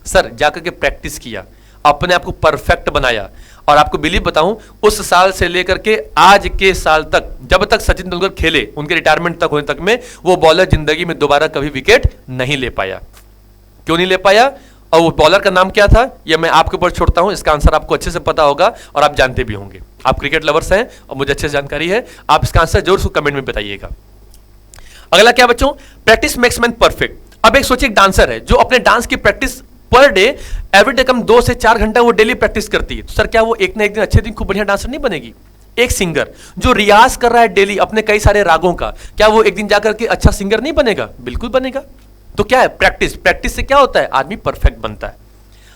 सर, जाकर के प्रैक्टिस किया, अपने आप को परफेक्ट बनाया। और आपको बिलीव बताऊं, उस साल से लेकर के आज के साल तक, जब तक सचिन तेंदुलकर खेले, उनके रिटायरमेंट तक होने तक में, वो बॉलर जिंदगी में दोबारा कभी विकेट नहीं ले पाया। क्यों नहीं ले पाया? और वो बॉलर का नाम क्या था, ये मैं आपके ऊपर छोड़ता हूं, इसका आंसर आपको अच्छे से पता होगा और आप जानते भी होंगे। आप क्रिकेट लवर्स हैं और मुझे अच्छे से जानकारी है, आप इसका आंसर जरूर उसको कमेंट में बताइएगा। अगला क्या बच्चों, प्रैक्टिस मेक्स मैन परफेक्ट। अब एक सोचिए, एक डांसर है जो अपने डांस की प्रैक्टिस पर डे एवरीडे कम 2 से 4 घंटा वो डेली प्रैक्टिस करती है, तो सर क्या वो एक ना एक दिन अच्छे दिन खूब बढ़िया डांसर नहीं बनेगी? एक सिंगर जो रियाज कर रहा है डेली अपने कई सारे रागों का, क्या वो एक दिन जाकर के अच्छा सिंगर नहीं बनेगा? बिल्कुल बनेगा। तो क्या है, प्रैक्टिस। प्रैक्टिस से क्या होता है, आदमी परफेक्ट बनता है।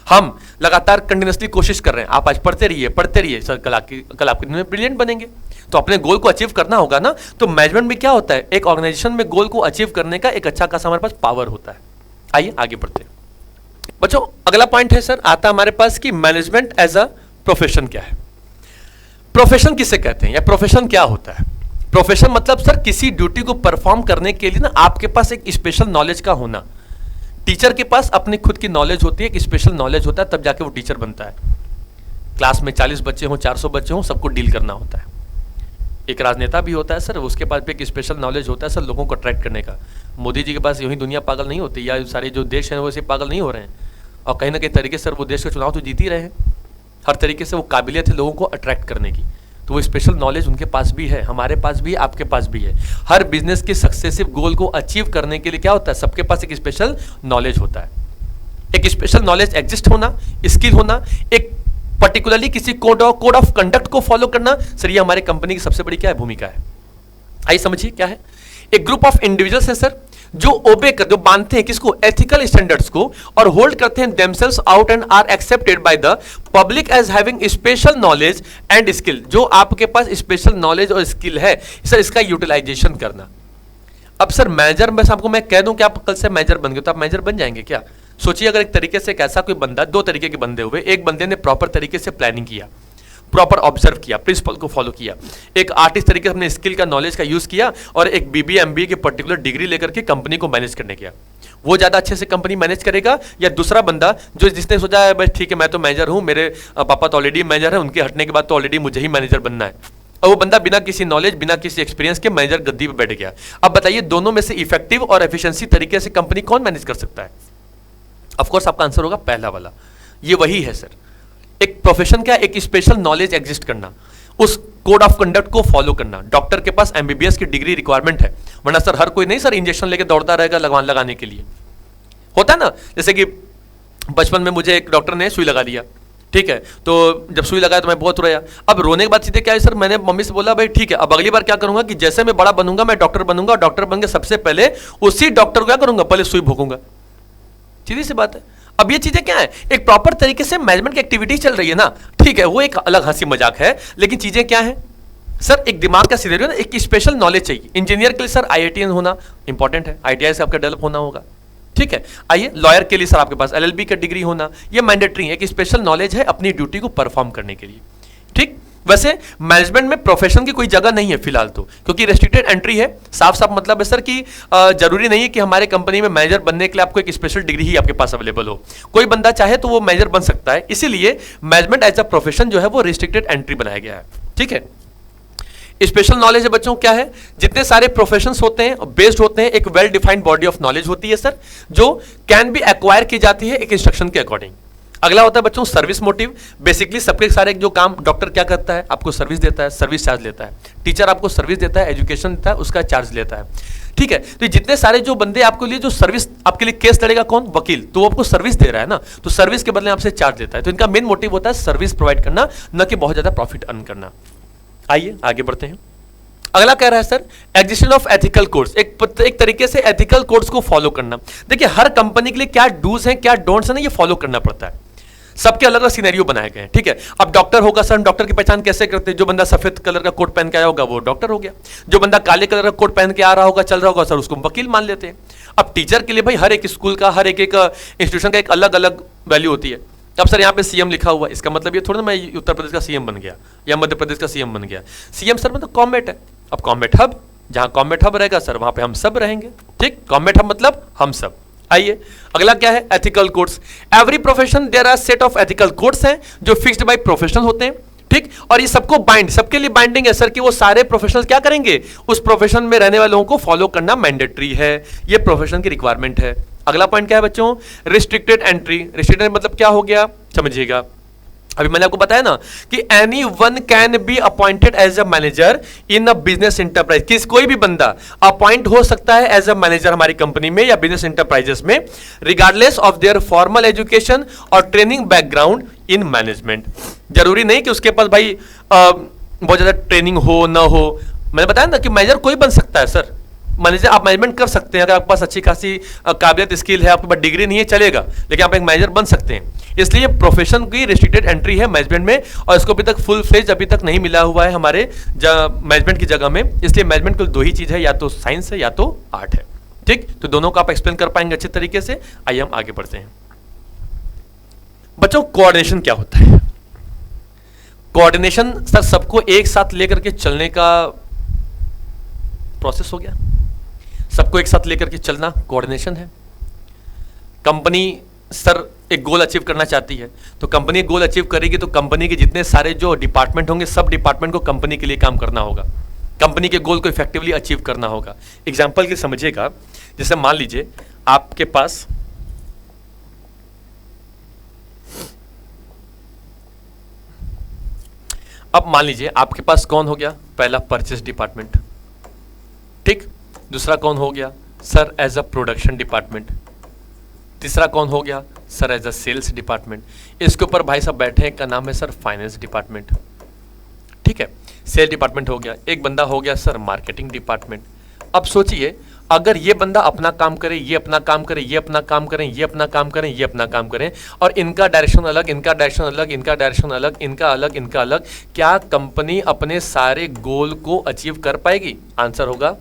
हम लगातार कंटिन्यूसली कोशिश कर रहे हैं, आप आज पढ़ते रहिए सर, कल आपके दिन में ब्रिलियंट बनेंगे। तो अपने गोल को अचीव करना होगा ना। तो मैनेजमेंट में क्या होता है, एक ऑर्गेनाइजेशन में गोल को अचीव करने का एक अच्छा खासा हमारे पास पावर होता है। आइए आगे बढ़ते हैं बच्चों। अगला पॉइंट है सर, आता हमारे पास कि मैनेजमेंट एज अ प्रोफेशन क्या है। प्रोफेशन किसे कहते हैं या प्रोफेशन क्या होता है? प्रोफेशन मतलब सर किसी ड्यूटी को परफॉर्म करने के लिए ना आपके पास एक स्पेशल नॉलेज का होना। टीचर के पास अपनी खुद की नॉलेज होती है, एक स्पेशल नॉलेज होता है, तब जाके वो टीचर बनता है। क्लास में 40 बच्चे हों, 400 बच्चे हों, सबको डील करना होता है। एक राजनेता भी होता है सर, उसके पास भी एक स्पेशल नॉलेज होता है सर, लोगों को अट्रैक्ट करने का। मोदी जी के पास यूं ही दुनिया पागल नहीं होती, या सारे जो देश हैं वो ऐसे पागल नहीं हो रहे हैं, और कहीं ना कहीं तरीके से वो देश का चुनाव तो जीत ही रहे हैं। हर तरीके से वो काबिलियत है लोगों को अट्रैक्ट करने की, तो वो स्पेशल नॉलेज उनके पास भी है, हमारे पास भी है, आपके पास भी है। हर बिजनेस के सक्सेसिव गोल को अचीव करने के लिए क्या होता है, सबके पास एक स्पेशल नॉलेज होता है। एक स्पेशल नॉलेज एग्जिस्ट होना, स्किल होना, एक पर्टिकुलरली किसी कोड ऑफ कंडक्ट को फॉलो करना, सर ये हमारे कंपनी की सबसे बड़ी क्या है, भूमिका है। आइए समझिए क्या है। एक ग्रुप ऑफ इंडिविजुअल्स है सर जो ओबे कर, जो मानते हैं किसको, एथिकल स्टैंडर्ड्स को, और होल्ड करते हैं themselves out and are accepted by the public as having special knowledge and skill. जो आपके पास स्पेशल नॉलेज और स्किल है सर, इसका यूटिलाइजेशन करना। अब सर मैनेजर, बस आपको मैं कह दूं कि आप कल से मैनेजर बन गए तो आप मैनेजर बन जाएंगे क्या? सोचिए अगर एक तरीके से एक ऐसा कोई बंदा, 2 तरीके के बंदे हुए, एक बंदे ने प्रॉपर तरीके से प्लानिंग किया, प्रॉपर ऑब्जर्व किया, प्रिंसिपल को फॉलो किया, एक आर्टिस्ट तरीके से अपने स्किल का नॉलेज का यूज किया, और एक बीबीए एमबीए के पर्टिकुलर डिग्री लेकर के कंपनी को मैनेज करने किया। वो ज्यादा अच्छे से कंपनी मैनेज करेगा या दूसरा बंदा जो जिसने सोचा है बस ठीक है मैं तो मैनेजर हूं, मेरे पापा तो ऑलरेडी मैनेजर है, उनके हटने के बाद तो ऑलरेडी मुझे ही मैनेजर बनना है, और वो बंदा बिना किसी नॉलेज बिना किसी एक्सपीरियंस के मैनेजर गद्दी पे बैठ गया। अब बताइए दोनों में से इफेक्टिव और एफिशिएंसी तरीके से कंपनी कौन मैनेज कर सकता है? ऑफ कोर्स आपका आंसर होगा पहला वाला। ये वही है सर, एक प्रोफेशन का एक स्पेशल नॉलेज एग्जिस्ट करना, उस कोड ऑफ कंडक्ट को फॉलो करना। डॉक्टर के पास एमबीबीएस की डिग्री रिक्वायरमेंट है, वरना सर हर कोई नहीं सर इंजेक्शन लेके दौड़ता रहेगा लगवान लगाने के लिए। होता ना, जैसे कि बचपन में मुझे एक डॉक्टर ने सुई लगा दिया, ठीक है, तो जब सुई लगाया तो मैं बहुत रोया। अब रोने के बाद सीधे क्या है सर, मैंने मम्मी से बोला भाई ठीक है अब अगली बार क्या करूंगा कि जैसे मैं बड़ा बनूंगा मैं डॉक्टर बनूंगा, और डॉक्टर बन के सबसे पहले उसी डॉक्टर को क्या करूंगा, पहले सुई भोंकूंगा। सीधी सी बात है। अब ये चीजें क्या है, एक प्रॉपर तरीके से मैनेजमेंट की एक्टिविटी चल रही है ना, ठीक है, वो एक अलग हंसी मजाक है, लेकिन चीजें क्या है सर, एक दिमाग का सिनेरियो ना, एक स्पेशल नॉलेज चाहिए। इंजीनियर के लिए सर आईआईटीएन होना इंपॉर्टेंट है, आईटीआई से आपका डेवलप होना होगा, ठीक है। आइए लॉयर के लिए सर आपके पास एलएलबी का डिग्री होना ये मैंडेटरी है, एक स्पेशल नॉलेज है अपनी ड्यूटी को परफॉर्म करने के लिए, ठीक। वैसे मैनेजमेंट में प्रोफेशन की कोई जगह नहीं है फिलहाल तो, क्योंकि रेस्ट्रिक्टेड एंट्री है। साफ साफ मतलब है सर कि जरूरी नहीं है कि हमारे कंपनी में मैनेजर बनने के लिए आपको एक स्पेशल डिग्री ही आपके पास अवेलेबल हो, कोई बंदा चाहे तो वो मैनेजर बन सकता है। इसीलिए मैनेजमेंट एज अ प्रोफेशन जो है वो रेस्ट्रिक्टेड एंट्री बनाया गया है, ठीक है। स्पेशल नॉलेज है बच्चों क्या है, जितने सारे प्रोफेशंस होते हैं बेस्ड होते हैं एक well defined body of knowledge होती है सर, जो कैन बी एक्वायर की जाती है एक इंस्ट्रक्शन के अकॉर्डिंग। अगला होता है बच्चों सर्विस मोटिव। बेसिकली सबके सारे जो काम डॉक्टर क्या करता है, आपको सर्विस देता है, सर्विस चार्ज लेता है। टीचर आपको सर्विस देता है, एजुकेशन देता है, उसका चार्ज लेता है, ठीक है। तो जितने सारे जो बंदे आपके लिए जो सर्विस आपके लिए केस लड़ेगा कौन, वकील, तो वो आपको सर्विस दे रहा है ना, तो सर्विस के बदले आपसे चार्ज लेता है। तो इनका मेन मोटिव होता है सर्विस प्रोवाइड करना, न कि बहुत ज्यादा प्रॉफिट अर्न करना। आइए आगे बढ़ते हैं। अगला कह रहा है sir existence of ethical codes, एक तरीके से एथिकल कोड्स को फॉलो करना। देखिए हर कंपनी के लिए क्या डूज हैं क्या डोंट्स हैं ना, ये फॉलो करना पड़ता है। सबके अलग अलग सिनेरियो बनाए गए हैं, ठीक है। अब डॉक्टर होगा सर, डॉक्टर की पहचान कैसे करते हैं, जो बंदा सफेद कलर का कोट पहन के आया होगा वो डॉक्टर हो गया, जो बंदा काले कलर का कोट पहन के आ रहा होगा चल रहा होगा सर उसको वकील मान लेते हैं। अब टीचर के लिए भाई हर एक स्कूल का हर एक इंस्टीट्यूशन का एक अलग अलग वैल्यू होती है। अब सर यहाँ पे सीएम लिखा हुआ है, इसका मतलब ये थोड़ा ना मैं उत्तर प्रदेश का सीएम बन गया या मध्य प्रदेश का सीएम बन गया। सीएम सर मतलब कॉम्बैट है। अब कॉम्बैट हब, जहां कॉम्बैट हब रहेगा सर वहां पे हम सब रहेंगे, ठीक। कॉम्बैट हब मतलब हम सब। आइए अगला क्या है, ethical codes. Every profession there are set of ethical codes हैं जो फिक्स्ड बाय प्रोफेशनल होते हैं, ठीक। और ये सबको बाइंड, सबके लिए बाइंडिंग है सर कि वो सारे प्रोफेशनल्स क्या करेंगे, उस प्रोफेशन में रहने वाले लोगों को फॉलो करना मैंडेटरी है, ये प्रोफेशन की रिक्वायरमेंट है। अगला पॉइंट क्या है बच्चों, रिस्ट्रिक्टेड एंट्री। रिस्ट्रिक्टेड मतलब क्या हो गया समझिएगा, अभी मैंने आपको बताया ना कि any one can be appointed as a manager in a business enterprise. कोई भी बंदा अपॉइंट हो सकता है एज अ मैनेजर हमारी कंपनी में या बिजनेस इंटरप्राइजेस में, regardless of their formal education और ट्रेनिंग बैकग्राउंड इन मैनेजमेंट। जरूरी नहीं कि उसके पास भाई बहुत ज्यादा ट्रेनिंग हो ना हो। मैंने बताया ना कि मैनेजर कोई बन सकता है सर, मैनेजर आप मैनेजमेंट कर सकते हैं अगर आपके पास अच्छी खासी काबिलियत स्किल है, आपके पास डिग्री नहीं है चलेगा, लेकिन आप एक मैनेजर बन सकते हैं। इसलिए प्रोफेशन की रिस्ट्रिक्टेड एंट्री है मैनेजमेंट में, और इसको अभी तक फुल फ्लेज अभी तक नहीं मिला हुआ है हमारे मैनेजमेंट की जगह में। इसलिए मैनेजमेंट को दो ही चीज है, या तो साइंस है या तो आर्ट है, ठीक। तो दोनों को आप एक्सप्लेन कर पाएंगे अच्छे तरीके से। आइए हम आगे बढ़ते हैं। बच्चों कोऑर्डिनेशन क्या होता है? कोऑर्डिनेशन सर सबको एक साथ लेकर के चलने का प्रोसेस हो गया, सबको एक साथ लेकर के चलना कोऑर्डिनेशन है। कंपनी सर एक गोल अचीव करना चाहती है, तो कंपनी गोल अचीव करेगी तो कंपनी के जितने सारे जो डिपार्टमेंट होंगे सब डिपार्टमेंट को कंपनी के लिए काम करना होगा, कंपनी के गोल को इफेक्टिवली अचीव करना होगा। एग्जांपल के समझिएगा, जैसे मान लीजिए आपके पास अब मान लीजिए आपके पास कौन हो गया, पहला परचेस डिपार्टमेंट, ठीक। दूसरा कौन हो गया sir as a production department. तीसरा कौन हो गया sir as a sales department. इसके ऊपर भाई साहब बैठे हैं का नाम है सर फाइनेंस डिपार्टमेंट, ठीक है। सेल डिपार्टमेंट हो गया, एक बंदा हो गया सर मार्केटिंग डिपार्टमेंट। अब सोचिए अगर ये बंदा अपना काम करे, ये अपना काम करे, ये अपना काम करें, ये अपना काम करें, ये अपना काम करें, और इनका डायरेक्शन अलग, इनका डायरेक्शन अलग, इनका डायरेक्शन अलग, इनका अलग, इनका अलग, क्या कंपनी अपने सारे गोल को अचीव कर पाएगी? आंसर होगा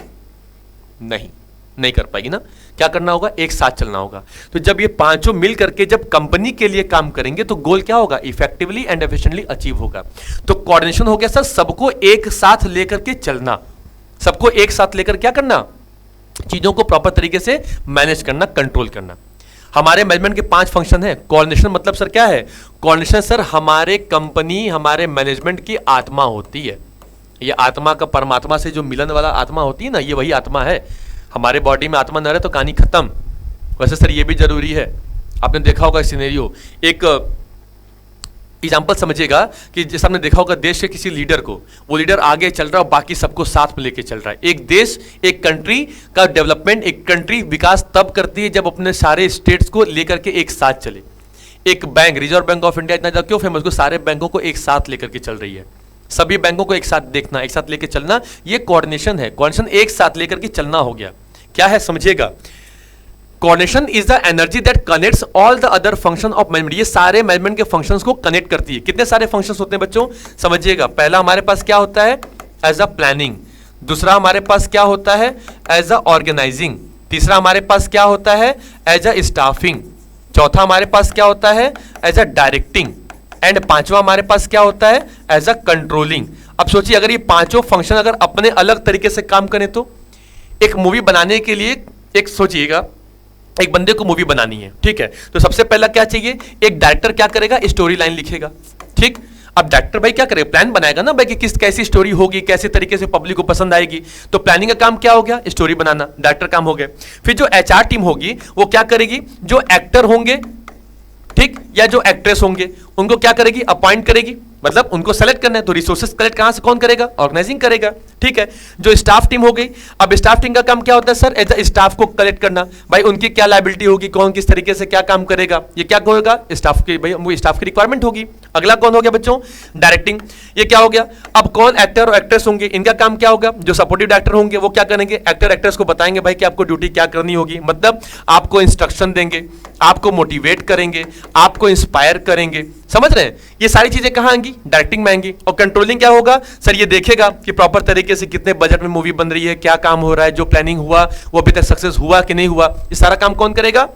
नहीं कर पाएगी ना। क्या करना होगा, एक साथ चलना होगा। तो जब ये पांचों मिल करके जब कंपनी के लिए काम करेंगे तो गोल क्या होगा, इफेक्टिवली एंड एफिशिएंटली अचीव होगा। तो कोऑर्डिनेशन हो गया सर सबको एक साथ लेकर के चलना, सबको एक साथ लेकर क्या करना, चीजों को प्रॉपर तरीके से मैनेज करना, कंट्रोल करना। हमारे मैनेजमेंट के 5 फंक्शन है। कोऑर्डिनेशन मतलब सर क्या है? कोऑर्डिनेशन सर हमारे कंपनी, हमारे मैनेजमेंट की आत्मा होती है। ये आत्मा का परमात्मा से जो मिलन वाला आत्मा होती है ना, ये वही आत्मा है। हमारे बॉडी में आत्मा न रहे तो कहानी खत्म। वैसे सर ये भी जरूरी है। आपने देखा होगा सिनेरियो, एक एग्जाम्पल समझिएगा कि जैसे आपने देखा होगा देश के किसी लीडर को, वो लीडर आगे चल रहा है और बाकी सबको साथ में लेके चल रहा है। एक देश, एक कंट्री का डेवलपमेंट, एक कंट्री विकास तब करती है जब अपने सारे स्टेट्स को लेकर के एक साथ चले। एक bank, reserve bank of India इतना ज्यादा क्यों फेमस? को सारे बैंकों को एक साथ लेकर के चल रही है। सभी बैंकों को एक साथ देखना, एक साथ लेके चलना, ये कोऑर्डिनेशन है। कोऑर्डिनेशन एक साथ लेकर के चलना हो गया। क्या है समझिएगा, coordination is the energy that connects all the other function of management. ये सारे मैनेजमेंट के फंक्शंस को कनेक्ट करती है। कितने सारे फंक्शंस होते हैं बच्चों, समझिएगा। पहला हमारे पास क्या होता है? As a planning. दूसरा हमारे पास क्या होता है? As a organising. तीसरा हमारे पास क्या होता है? As a staffing. चौथा हमारे पास क्या होता है? As a directing. एंड पांचवा हमारे पास क्या होता है? As a controlling. अब सोचिए, अगर ये पांचों फंक्शन अगर अपने अलग तरीके से काम करें तो एक मूवी बनाने के लिए, एक सोचिएगा, एक बंदे को मूवी बनानी है, ठीक है, तो सबसे पहला क्या चाहिए? एक डायरेक्टर क्या करेगा? स्टोरी लाइन लिखेगा, ठीक। अब डायरेक्टर भाई क्या करेगा? प्लान बनाएगा ना भाई कि किस कैसी स्टोरी होगी, कैसे तरीके से पब्लिक को पसंद आएगी। तो प्लानिंग का काम क्या हो गया? स्टोरी बनाना, डायरेक्टर काम हो गया। फिर जो एचआर टीम होगी वो क्या करेगी? जो एक्टर होंगे, ठीक, या जो एक्ट्रेस होंगे उनको क्या करेगी? अपॉइंट करेगी, मतलब उनको सेलेक्ट करना है। तो रिसोर्सेस कलेक्ट कहां से कौन करेगा? ऑर्गेनाइजिंग करेगा, ठीक है। जो स्टाफ टीम हो गई, अब स्टाफ टीम का काम क्या होता है सर? एज स्टाफ को कलेक्ट करना, भाई उनकी क्या लायबिलिटी होगी, कौन किस तरीके से क्या काम करेगा, ये क्या होगा? स्टाफ की, भाई वो स्टाफ की रिक्वायरमेंट होगी। अगला कौन हो गया बच्चों? डायरेक्टिंग। ये क्या हो गया? अब कौन एक्टर और एक्ट्रेस होंगे, इनका काम क्या होगा? जो सपोर्टिव डायरेक्टर होंगे वो क्या करेंगे? एक्टर एक्ट्रेस को बताएंगे भाई कि आपको ड्यूटी क्या करनी होगी, मतलब आपको इंस्ट्रक्शन देंगे, आपको मोटिवेट करेंगे, आपको इंस्पायर करेंगे। समझ रहे हैं? ये सारी चीजें कहां आएंगी? डायरेक्टिंग में आएंगी। और कंट्रोलिंग क्या होगा सर? ये देखेगा कि प्रॉपर तरीके से कितने बजट में मूवी बन रही है, क्या काम हो रहा है, जो प्लानिंग हुआ वो अभी तक सक्सेस हुआ कि नहीं हुआ, ये सारा काम कौन करेगा?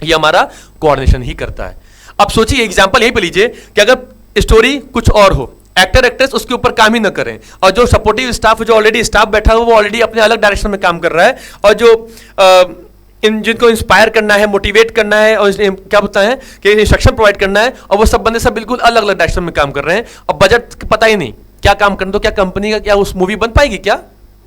ये हमारा कोऑर्डिनेशन ही करता है। अब सोचिए, एग्जांपल यहीं पे लीजिए कि अगर स्टोरी कुछ और हो, एक्टर एक्ट्रेस उसके ऊपर काम ही ना करें, और जो सपोर्टिव स्टाफ, जो ऑलरेडी स्टाफ बैठा हुआ वो ऑलरेडी अपने अलग डायरेक्शन में काम कर रहा है, और जो जिनको इंस्पायर करना है, मोटिवेट करना है, और क्या बोलता है कि इंस्ट्रक्शन प्रोवाइड करना है, और वो सब बंदे सब बिल्कुल अलग अलग डायरेक्शन में काम कर रहे हैं, और बजट पता ही नहीं क्या काम करना। तो क्या कंपनी का, क्या उस मूवी बन पाएगी? क्या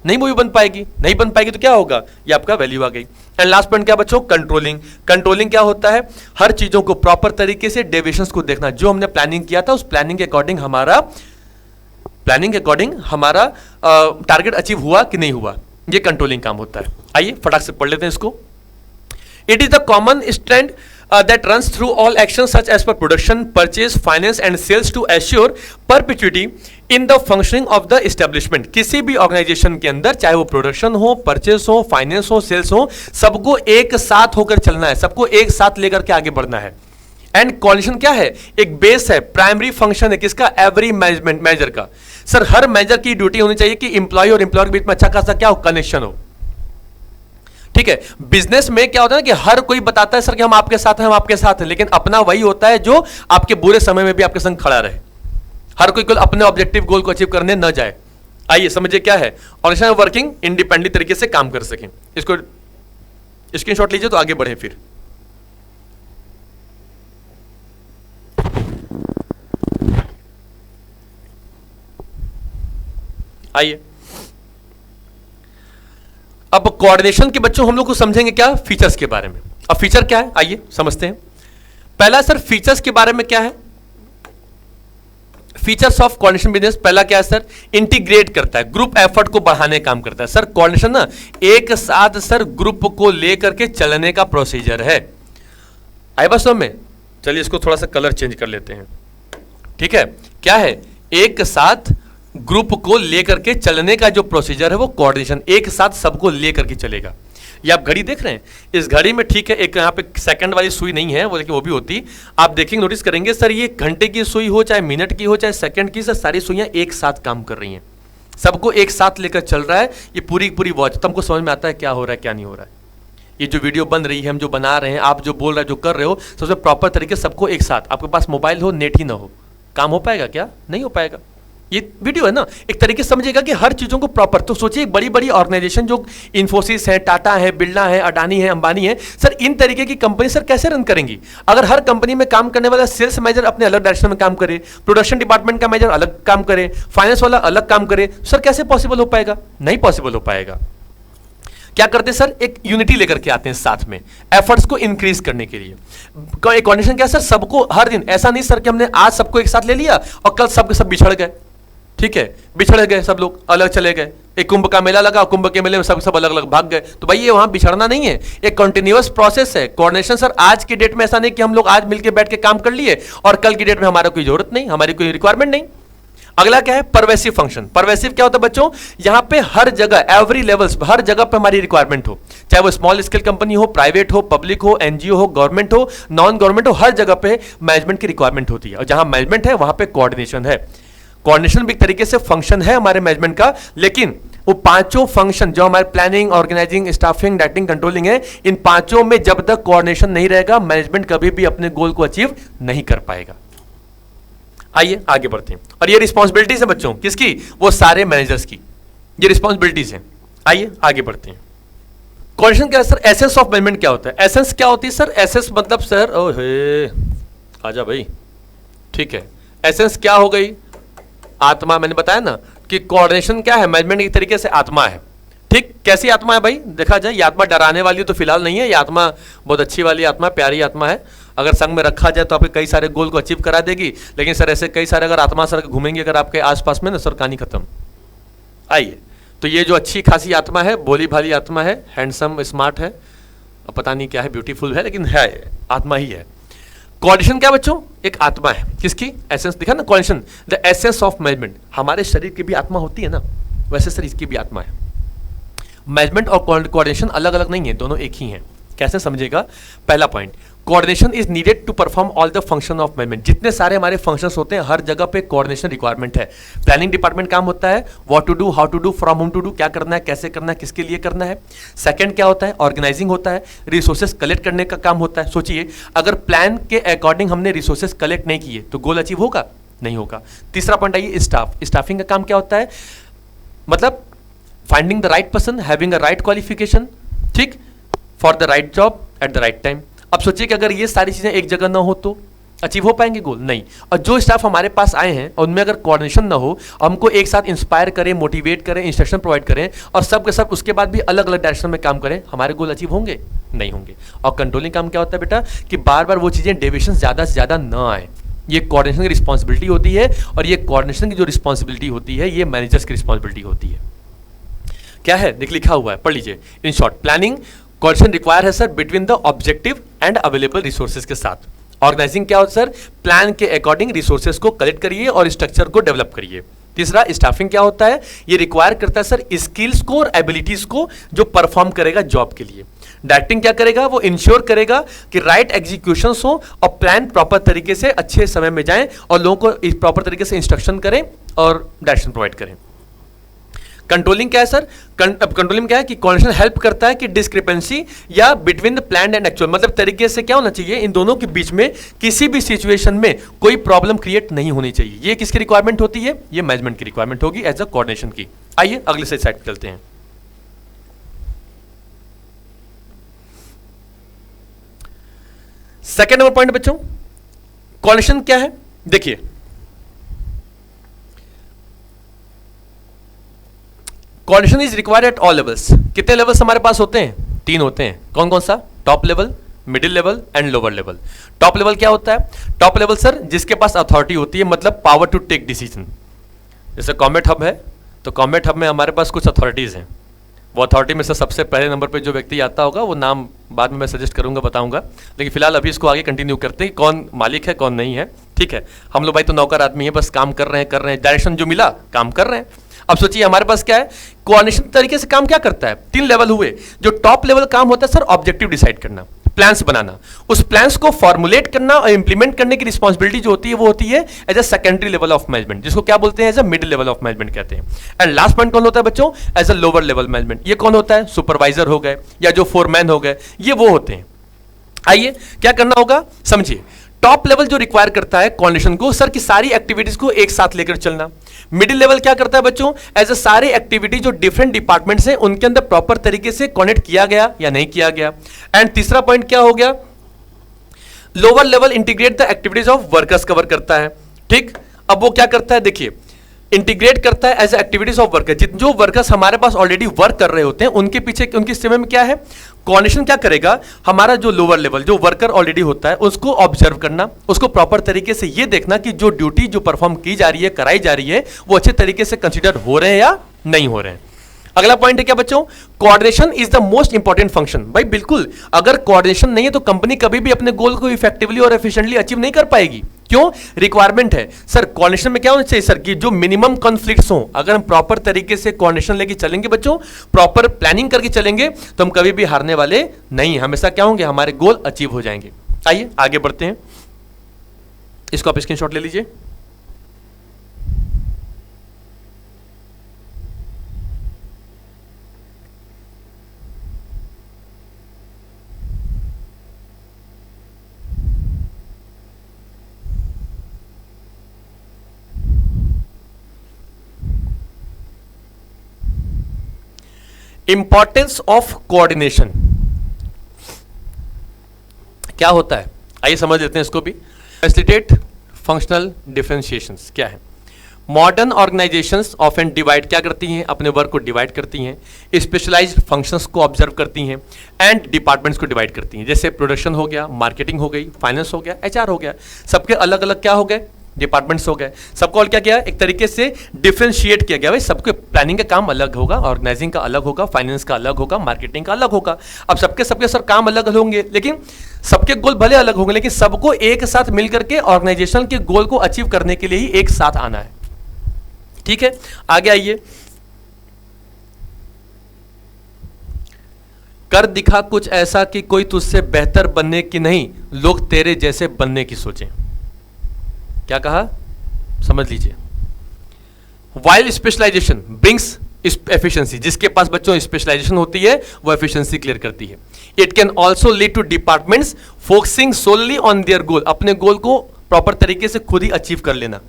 नहीं मूवी बन पाएगी? नहीं बन पाएगी तो क्या होगा? ये आपका वैल्यू आ गई। एंड लास्ट पॉइंट क्या बच्चों? कंट्रोलिंग। कंट्रोलिंग क्या होता है? हर चीजों को प्रॉपर तरीके से, डेविएशंस को देखना। जो हमने प्लानिंग किया था उस प्लानिंग के अकॉर्डिंग हमारा टारगेट अचीव हुआ कि नहीं हुआ, ये कंट्रोलिंग काम होता है। आइए फटाक से पढ़ लेते हैं इसको। It is the common strand that runs through all actions such as per production, purchase, finance and sales to assure perpetuity in the functioning of the establishment। किसी भी ऑर्गेनाइजेशन के अंदर, चाहे वो प्रोडक्शन हो, परचेस हो, फाइनेंस हो, सेल्स हो, सबको एक साथ होकर चलना है, सबको एक साथ लेकर के आगे बढ़ना है। एंड कोऑर्डिनेशन क्या है? एक बेस है, प्राइमरी फंक्शन है किसका? एवरी मैनेजमेंट मैनेजर का। सर हर मैनेजर की ड्यूटी होनी चाहिए कि इंप्लॉय और एम्प्लॉयर के बीच में अच्छा खासा क्या हो? कनेक्शन हो, ठीक है। बिजनेस में क्या होता है ना कि हर कोई बताता है सर कि हम आपके साथ हैं, हम आपके साथ हैं, लेकिन अपना वही होता है जो आपके बुरे समय में भी आपके संग खड़ा रहे। हर कोई अपने ऑब्जेक्टिव गोल को अचीव करने न जाए। आइए समझिए क्या है ऑर्गेनाइजेशन वर्किंग इंडिपेंडेंट तरीके से काम कर सकें। इसको स्क्रीनशॉट लीजिए तो आगे बढ़े। फिर आइए अब कोऑर्डिनेशन के बच्चों हम लोग को समझेंगे क्या? फीचर्स के बारे में। अब फीचर क्या है आइए समझते हैं। पहला सर फीचर्स के बारे में क्या है? फीचर्स ऑफ कोऑर्डिनेशन बिजनेस, पहला क्या है सर? इंटीग्रेट करता है, ग्रुप एफर्ट को बढ़ाने का काम करता है। सर कोऑर्डिनेशन ना एक साथ सर ग्रुप को लेकर के चलने का प्रोसीजर है। आए बस में, चलिए इसको थोड़ा सा कलर चेंज कर लेते हैं, ठीक है। क्या है? एक साथ ग्रुप को लेकर के चलने का जो प्रोसीजर है वो कोऑर्डिनेशन, एक साथ सबको लेकर के चलेगा। ये आप घड़ी देख रहे हैं, इस घड़ी में ठीक है एक यहाँ पे सेकंड वाली सुई नहीं है, वो लेकिन वो भी होती। आप देखेंगे, नोटिस करेंगे सर ये घंटे की सुई हो, चाहे मिनट की हो, चाहे सेकंड की, सर सारी सुइयां एक साथ काम कर रही हैं, सबको एक साथ लेकर चल रहा है ये पूरी पूरी वॉच। तो हमको समझ में आता है क्या हो रहा है क्या नहीं हो रहा है। ये जो वीडियो बन रही है, हम जो बना रहे हैं, आप जो बोल रहे हैं, जो कर रहे हो, सबसे प्रॉपर तरीके सबको एक साथ। आपके पास मोबाइल हो, नेट ही ना हो, काम हो पाएगा क्या? नहीं हो पाएगा। ये वीडियो है ना, एक तरीके से समझिएगा कि हर चीज़ों को प्रॉपर। तो सोचिए बड़ी बड़ी ऑर्गेनाइजेशन जो इन्फोसिस है, टाटा है, बिरला है, अडानी है, अंबानी है, सर इन तरीके की कंपनी सर कैसे रन करेंगी? अगर हर कंपनी में काम करने वाला सेल्स मैनेजर अपने अलग डायरेक्शन में काम करे, प्रोडक्शन डिपार्टमेंट का मैनेजर अलग काम करे, फाइनेंस वाला अलग काम करे, सर कैसे पॉसिबल हो पाएगा? नहीं पॉसिबल हो पाएगा। क्या करते सर, एक यूनिटी लेकर के आते हैं साथ में एफर्ट्स को इंक्रीज करने के लिए। एक कंडीशन क्या सर, सबको हर दिन, ऐसा नहीं सर कि हमने आज सबको एक साथ ले लिया और कल सब सब बिछड़ गए, ठीक है, बिछड़ गए, सब लोग अलग चले गए। एक कुंभ का मेला लगा, कुंभ के मेले में सब सब अलग अलग भाग गए, तो भाई ये वहां बिछड़ना नहीं है, एक कंटिन्यूअस प्रोसेस है। कोऑर्डिनेशन सर आज की डेट में ऐसा नहीं कि हम लोग आज मिलकर बैठ के काम कर लिए और कल की डेट में हमारा कोई जरूरत नहीं, हमारी कोई रिक्वायरमेंट नहीं। अगला क्या है, परवेसिव फंक्शन। परवेसिव क्या होता है बच्चों, यहां पे हर जगह, एवरी लेवल्स, हर जगह पे हमारी रिक्वायरमेंट हो, चाहे वो स्मॉल स्केल कंपनी हो, प्राइवेट हो, पब्लिक हो, एनजीओ हो, गवर्नमेंट हो, नॉन गवर्नमेंट हो, हर जगह पे मैनेजमेंट की रिक्वायरमेंट होती है। और जहां मैनेजमेंट है वहां पे कोऑर्डिनेशन है। कोऑर्डिनेशन भी एक तरीके से फंक्शन है हमारे मैनेजमेंट का, लेकिन वो पांचों फंक्शन जो हमारे planning, organising, staffing, directing, controlling है, इन पांचों में जब तक कोऑर्डिनेशन नहीं रहेगा, मैनेजमेंट कभी भी अपने गोल को अचीव नहीं कर पाएगा। आइए आगे बढ़ते हैं। और ये रिस्पॉन्सिबिलिटीज है बच्चों, किसकी? वो सारे मैनेजर्स की ये रिस्पॉन्सिबिलिटीज हैं। आइए आगे बढ़ते हैं। कोऑर्डिनेशन क्या है सर? एसेंस ऑफ मैनेजमेंट क्या होता है? एसेंस क्या होती है सर? एसेंस मतलब सर, ओहे आजा भाई, ठीक है, एसेंस क्या हो गई? आत्मा। मैंने बताया ना कि कोऑर्डिनेशन क्या है, मैनेजमेंट एक तरीके से आत्मा है। ठीक, कैसी आत्मा है भाई? देखा जाए ये आत्मा डराने वाली तो फिलहाल नहीं है, ये आत्मा बहुत अच्छी वाली आत्मा, प्यारी आत्मा है। अगर संग में रखा जाए तो आपके कई सारे गोल को अचीव करा देगी। लेकिन सर ऐसे कई सारे अगर आत्मा सर घूमेंगे अगर आपके आसपास में ना, सर कहानी खत्म। आइए, तो ये जो अच्छी खासी आत्मा है, भोली भाली आत्मा है, हैंडसम, स्मार्ट है, पता नहीं क्या है, ब्यूटीफुल है, लेकिन है आत्मा ही है। कोऑर्डिनेशन क्या बच्चों? एक आत्मा है, किसकी? एसेंस। दिखा ना coordination, the essence of management. हमारे शरीर की भी आत्मा होती है ना, वैसे सर इसकी भी आत्मा है। मैनेजमेंट और कोऑर्डिनेशन अलग अलग नहीं है, दोनों एक ही हैं। कैसे समझेगा? पहला point, coordination is needed to perform all the function of management. जितने सारे हमारे फंक्शंस होते हैं हर जगह पे कोऑर्डिनेशन रिक्वायरमेंट है। प्लानिंग डिपार्टमेंट काम होता है what to do, how to do, from home to do, क्या करना है, कैसे करना है, किसके लिए करना है। सेकंड क्या होता है? ऑर्गेनाइजिंग होता है, रिसोर्सेज कलेक्ट करने का काम होता है। सोचिए अगर प्लान के अकॉर्डिंग हमने रिसोर्सेज कलेक्ट नहीं किए तो गोल अचीव होगा? नहीं होगा। तीसरा पॉइंट आइए, स्टाफ। स्टाफिंग का काम क्या होता है? मतलब finding the right person, having a right qualification, ठीक, for the right job at the right time. अब सोचिए कि अगर ये सारी चीजें एक जगह ना हो तो अचीव हो पाएंगे गोल? नहीं। और जो स्टाफ हमारे पास आए हैं और उनमें अगर कोऑर्डिनेशन ना हो, हमको एक साथ इंस्पायर करें, मोटिवेट करें, इंस्ट्रक्शन प्रोवाइड करें और सब के सब उसके बाद भी अलग अलग डायरेक्शन में काम करें, हमारे गोल अचीव होंगे? नहीं होंगे। और कंट्रोलिंग काम क्या होता है बेटा? कि बार बार वो चीजें डेविएशन ज्यादा से ज्यादा ना आए। ये कोऑर्डिनेशन की रिस्पॉन्सिबिलिटी होती है और ये कोऑर्डिनेशन की जो रिस्पॉन्सिबिलिटी होती है ये मैनेजर्स की रिस्पॉन्सिबिलिटी होती है। क्या है? देख लिखा हुआ है, पढ़ लीजिए। In short, planning coordination require है sir between the objective and available resources के साथ। ऑर्गेनाइजिंग क्या होता है सर? प्लान के अकॉर्डिंग रिसोर्सेज को कलेक्ट करिए और स्ट्रक्चर को डेवलप करिए। तीसरा, स्टाफिंग क्या होता है? ये रिक्वायर करता है सर स्किल्स को और एबिलिटीज को जो परफॉर्म करेगा जॉब के लिए। डायरेक्टिंग क्या करेगा? वो इंश्योर करेगा कि राइट एग्जीक्यूशन हो और प्लान प्रॉपर तरीके से अच्छे समय में जाएं और लोगों को प्रॉपर तरीके से इंस्ट्रक्शन करें और डायरेक्शन प्रोवाइड करें। कंट्रोलिंग क्या है सर? कंट्रोलिंग क्या है कि कोऑर्डिनेशन हेल्प करता है कि डिस्क्रिपेंसी या between the plan and actual, मतलब तरीके से क्या होना चाहिए इन दोनों के बीच में किसी भी सिचुएशन में कोई प्रॉब्लम क्रिएट नहीं होनी चाहिए। ये किसकी रिक्वायरमेंट होती है? ये मैनेजमेंट की रिक्वायरमेंट होगी एज अ कोऑर्डिनेशन की। आइए अगले से साइड चलते हैं। सेकेंड नंबर पॉइंट बच्चों, कोऑर्डिनेशन क्या है? देखिए coordination is required at all levels. कितने लेवल्स हमारे पास होते हैं? 3 होते हैं। कौन कौन सा? Top level, middle level and lower level. Top level क्या होता है? टॉप लेवल सर जिसके पास अथॉरिटी होती है, मतलब पावर टू टेक डिसीजन। जैसे कॉमेट हब है तो कॉमेट हब में हमारे पास कुछ अथॉरिटीज हैं। वो अथॉरिटी में से सबसे पहले नंबर पे जो व्यक्ति आता होगा वो नाम बाद में मैं सजेस्ट करूंगा, बताऊंगा, लेकिन फिलहाल अभी इसको आगे कंटिन्यू करते हैं कौन मालिक है कौन नहीं है। ठीक है, हम लोग भाई तो नौकर आदमी है, बस काम कर रहे हैं, डायरेक्शन जो मिला काम कर रहे हैं। अब सोचिए हमारे पास क्या है? कोऑर्डिनेशन तरीके से काम क्या करता है? 3 लेवल हुए। जो टॉप लेवल काम होता है सर ऑब्जेक्टिव डिसाइड करना, प्लान्स बनाना, उस प्लान्स को फॉर्मुलेट करना और इंप्लीमेंट करने की रिस्पॉन्सिबिलिटी जो होती है वो होती है as a secondary level of management, जिसको क्या बोलते हैं? As a middle level of management कहते हैं। एंड लास्ट पॉइंट कौन होता है बच्चों? As a lower level management. ये कौन होता है? सुपरवाइजर हो गए या जो फोरमैन हो गए, ये वो होते हैं। आइए क्या करना होगा समझिए। टॉप लेवल जो रिक्वायर करता है कोऑर्डिनेशन को, सर की सारी एक्टिविटीज को एक साथ लेकर चलना। मिडिल लेवल क्या करता है बच्चों, एज अ सारी एक्टिविटी जो डिफरेंट डिपार्टमेंट्स हैं उनके अंदर प्रॉपर तरीके से कनेक्ट किया गया या नहीं किया गया। एंड तीसरा पॉइंट क्या हो गया, lower level integrate the activities of workers cover करता है। ठीक, अब वो क्या करता है, देखिए इंटीग्रेट करता है एज एक्टिविटीज ऑफ वर्कर, जो वर्कर्स हमारे पास ऑलरेडी वर्क कर रहे होते हैं उनके पीछे उनकी सेवा में क्या है, कोऑर्डिनेशन क्या करेगा, हमारा जो लोअर लेवल जो वर्कर ऑलरेडी होता है उसको ऑब्जर्व करना, उसको प्रॉपर तरीके से ये देखना कि जो ड्यूटी जो परफॉर्म की जा रही है, कराई जा रही है, वो अच्छे तरीके से कंसिडर हो रहे हैं या नहीं हो रहे हैं। अगला पॉइंट है क्या बच्चों, coordination is the most important function. भाई बिल्कुल, अगर कोऑर्डिनेशन नहीं है तो कंपनी कभी भी अपने गोल को इफेक्टिवली और एफिशिएंटली अचीव नहीं कर पाएगी। क्यों, रिक्वायरमेंट है सर कोऑर्डिनेशन में क्या होना चाहिए सर, कि जो मिनिमम कॉन्फ्लिक्ट्स हो, अगर हम प्रॉपर तरीके से कोऑर्डिनेशन लेके चलेंगे बच्चों, प्रॉपर प्लानिंग करके चलेंगे तो हम कभी भी हारने वाले नहीं, हमेशा क्या होंगे, हमारे गोल अचीव हो जाएंगे। आइए आगे बढ़ते हैं, इसको आप स्क्रीनशॉट ले लीजिए। इंपॉर्टेंस ऑफ कोऑर्डिनेशन क्या होता है, आइए समझ लेते हैं इसको भी। फैसिलिटेट फंक्शनल डिफरेंशिएशंस क्या है, मॉडर्न ऑर्गेनाइजेशंस ऑफन डिवाइड क्या करती हैं, अपने वर्क को डिवाइड करती हैं, स्पेशलाइज्ड फंक्शंस को ऑब्जर्व करती हैं एंड डिपार्टमेंट्स को डिवाइड करती हैं। जैसे प्रोडक्शन हो गया, मार्केटिंग हो गई, फाइनेंस हो गया, एचआर हो गया, सबके अलग अलग क्या हो गए, डिपार्टमेंट्स हो गए। सबको और क्या किया, एक तरीके से डिफरेंशिएट किया गया। भाई सबके प्लानिंग का काम अलग होगा, ऑर्गेनाइजिंग का अलग होगा, फाइनेंस का अलग होगा, मार्केटिंग का अलग होगा। अब सबके सर काम अलग अलग होंगे, लेकिन सबके गोल भले अलग होंगे, लेकिन सबको एक साथ मिलकर के ऑर्गेनाइजेशन के गोल को अचीव करने के लिए ही एक साथ आना है। ठीक है, आगे आइए। कर दिखा कुछ ऐसा कि कोई तुझसे बेहतर बनने की नहीं, लोग तेरे जैसे बनने की सोचें। क्या कहा, समझ लीजिए। वाइल स्पेशलाइजेशन ब्रिंग्स एफिशिएंसी, जिसके पास बच्चों स्पेशलाइजेशन होती है वो एफिशिएंसी क्लियर करती है। It can also lead to departments focusing solely on their goal, अपने गोल को प्रॉपर तरीके से खुद ही अचीव कर लेना।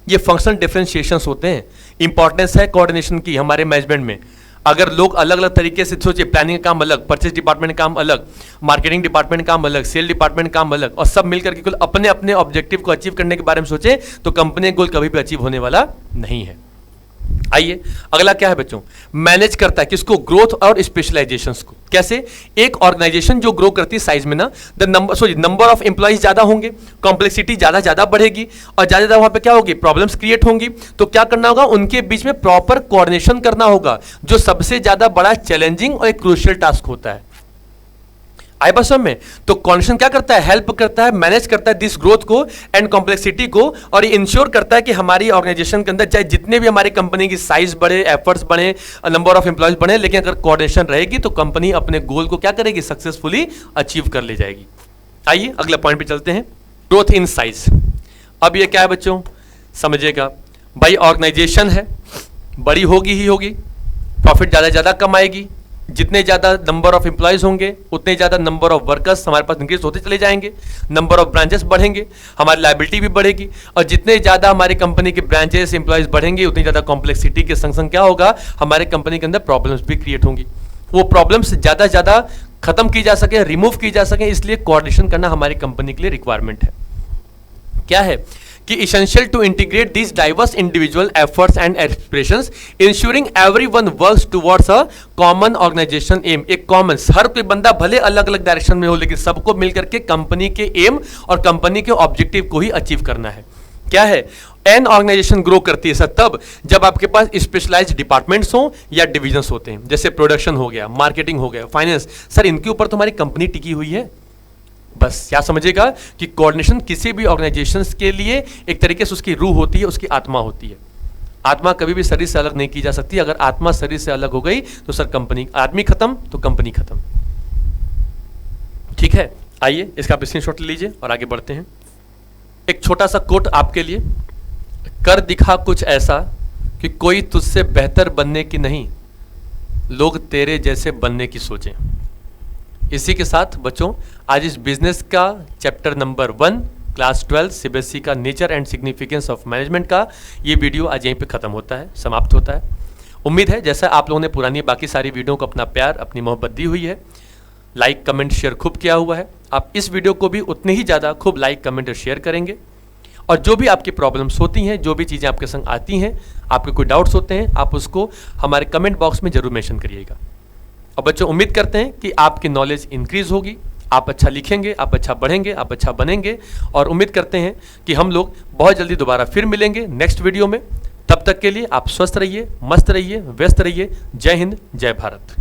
ये फंक्शनल डिफरेंशिएशंस होते हैं। इंपॉर्टेंस है कोऑर्डिनेशन की हमारे मैनेजमेंट में। अगर लोग अलग अलग तरीके से सोचिए, प्लानिंग का काम अलग, परचेज डिपार्टमेंट काम अलग, मार्केटिंग डिपार्टमेंट काम अलग, सेल डिपार्टमेंट काम अलग, और सब मिलकर के कुल अपने अपने ऑब्जेक्टिव को अचीव करने के बारे में सोचे तो कंपनी गोल कभी भी अचीव होने वाला नहीं है। आइए अगला क्या है बच्चों, मैनेज करता है किसको, ग्रोथ और स्पेशलाइजेशंस को। कैसे, एक ऑर्गेनाइजेशन जो ग्रो करती है साइज में ना, नंबर ऑफ एम्प्लॉइज ज्यादा होंगे, कॉम्प्लेक्सिटी ज्यादा बढ़ेगी, और ज्यादा वहां पे क्या होगी, प्रॉब्लम्स क्रिएट होंगी। तो क्या करना होगा, उनके बीच में प्रॉपर कोऑर्डिनेशन करना होगा, जो सबसे ज्यादा बड़ा चैलेंजिंग और एक क्रूशियल टास्क होता है। आई बस में तो कोऑर्डिनेशन क्या करता है, हेल्प करता है, मैनेज करता है दिस ग्रोथ को एंड कॉम्प्लेक्सिटी को, और ये इंश्योर करता है कि हमारी ऑर्गेनाइजेशन के अंदर चाहे जितने भी हमारी कंपनी की साइज बढ़े, एफर्ट्स बढ़े, नंबर ऑफ एम्प्लॉयज बढ़े, लेकिन अगर कोऑर्डिनेशन रहेगी तो कंपनी अपने गोल को क्या करेगी, सक्सेसफुली अचीव कर ले जाएगी। आइए अगले पॉइंट पे चलते हैं, ग्रोथ इन साइज। अब ये क्या है बच्चों, समझिएगा। भाई ऑर्गेनाइजेशन है, बड़ी होगी ही होगी, प्रॉफिट ज्यादा कमाएगी, जितने ज़्यादा नंबर ऑफ एम्प्लॉयज होंगे उतने ज़्यादा नंबर ऑफ वर्कर्स हमारे पास इंक्रीज होते चले जाएंगे, नंबर ऑफ ब्रांचेस बढ़ेंगे, हमारी लायबिलिटी भी बढ़ेगी, और जितने ज़्यादा हमारी कंपनी के ब्रांचेस एम्प्लॉयज बढ़ेंगे उतनी ज़्यादा कॉम्प्लेक्सिटी के संग संग क्या होगा, हमारे कंपनी के अंदर प्रॉब्लम्स भी क्रिएट होंगी। वो प्रॉब्लम्स ज़्यादा खत्म की जा सके, रिमूव की जा सके, इसलिए कोऑर्डिनेशन करना हमारी कंपनी के लिए रिक्वायरमेंट है। क्या है कि essential to integrate these diverse individual efforts and aspirations, ensuring everyone works towards a common organization aim। एक कॉमन, हर कोई बंदा भले अलग अलग डायरेक्शन में हो, लेकिन सबको मिलकर के कंपनी के एम और कंपनी के ऑब्जेक्टिव को ही अचीव करना है। क्या है, एन ऑर्गेनाइजेशन ग्रो करती है सर तब जब आपके पास स्पेशलाइज्ड डिपार्टमेंट्स हो या डिविजन्स होते हैं, जैसे प्रोडक्शन हो गया, मार्केटिंग हो गया, फाइनेंस, सर इनके ऊपर तो हमारी कंपनी टिकी हुई है। बस क्या समझिएगा कि कोऑर्डिनेशन किसी भी ऑर्गेनाइजेशन के लिए एक तरीके से उसकी रूह होती है, उसकी आत्मा होती है। आत्मा कभी भी शरीर से अलग नहीं की जा सकती। अगर आत्मा शरीर से अलग हो गई तो सर कंपनी, आदमी खत्म तो कंपनी खत्म। ठीक है, आइए इसका आप स्क्रीनशॉट ले लीजिए और आगे बढ़ते हैं। एक छोटा सा कोट आपके लिए, कर दिखा कुछ ऐसा कि कोई तुझसे बेहतर बनने की नहीं, लोग तेरे जैसे बनने की सोचें। इसी के साथ बच्चों आज इस बिजनेस का चैप्टर नंबर 1 क्लास 12 सीबीएसई का nature and significance of management का ये वीडियो आज यहीं पे ख़त्म होता है, समाप्त होता है। उम्मीद है जैसा आप लोगों ने पुरानी बाकी सारी वीडियो को अपना प्यार, अपनी मोहब्बत दी हुई है, लाइक कमेंट शेयर खूब किया हुआ है, आप इस वीडियो को भी उतनी ही ज़्यादा खूब लाइक कमेंट और शेयर करेंगे। और जो भी आपकी प्रॉब्लम्स होती हैं, जो भी चीज़ें आपके संग आती हैं, आपके कोई डाउट्स होते हैं, आप उसको हमारे कमेंट बॉक्स में ज़रूर मेंशन करिएगा। और बच्चों उम्मीद करते हैं कि आपकी नॉलेज इंक्रीज होगी, आप अच्छा लिखेंगे, आप अच्छा पढ़ेंगे, आप अच्छा बनेंगे। और उम्मीद करते हैं कि हम लोग बहुत जल्दी दोबारा फिर मिलेंगे नेक्स्ट वीडियो में। तब तक के लिए आप स्वस्थ रहिए, मस्त रहिए, व्यस्त रहिए। जय हिंद, जय भारत।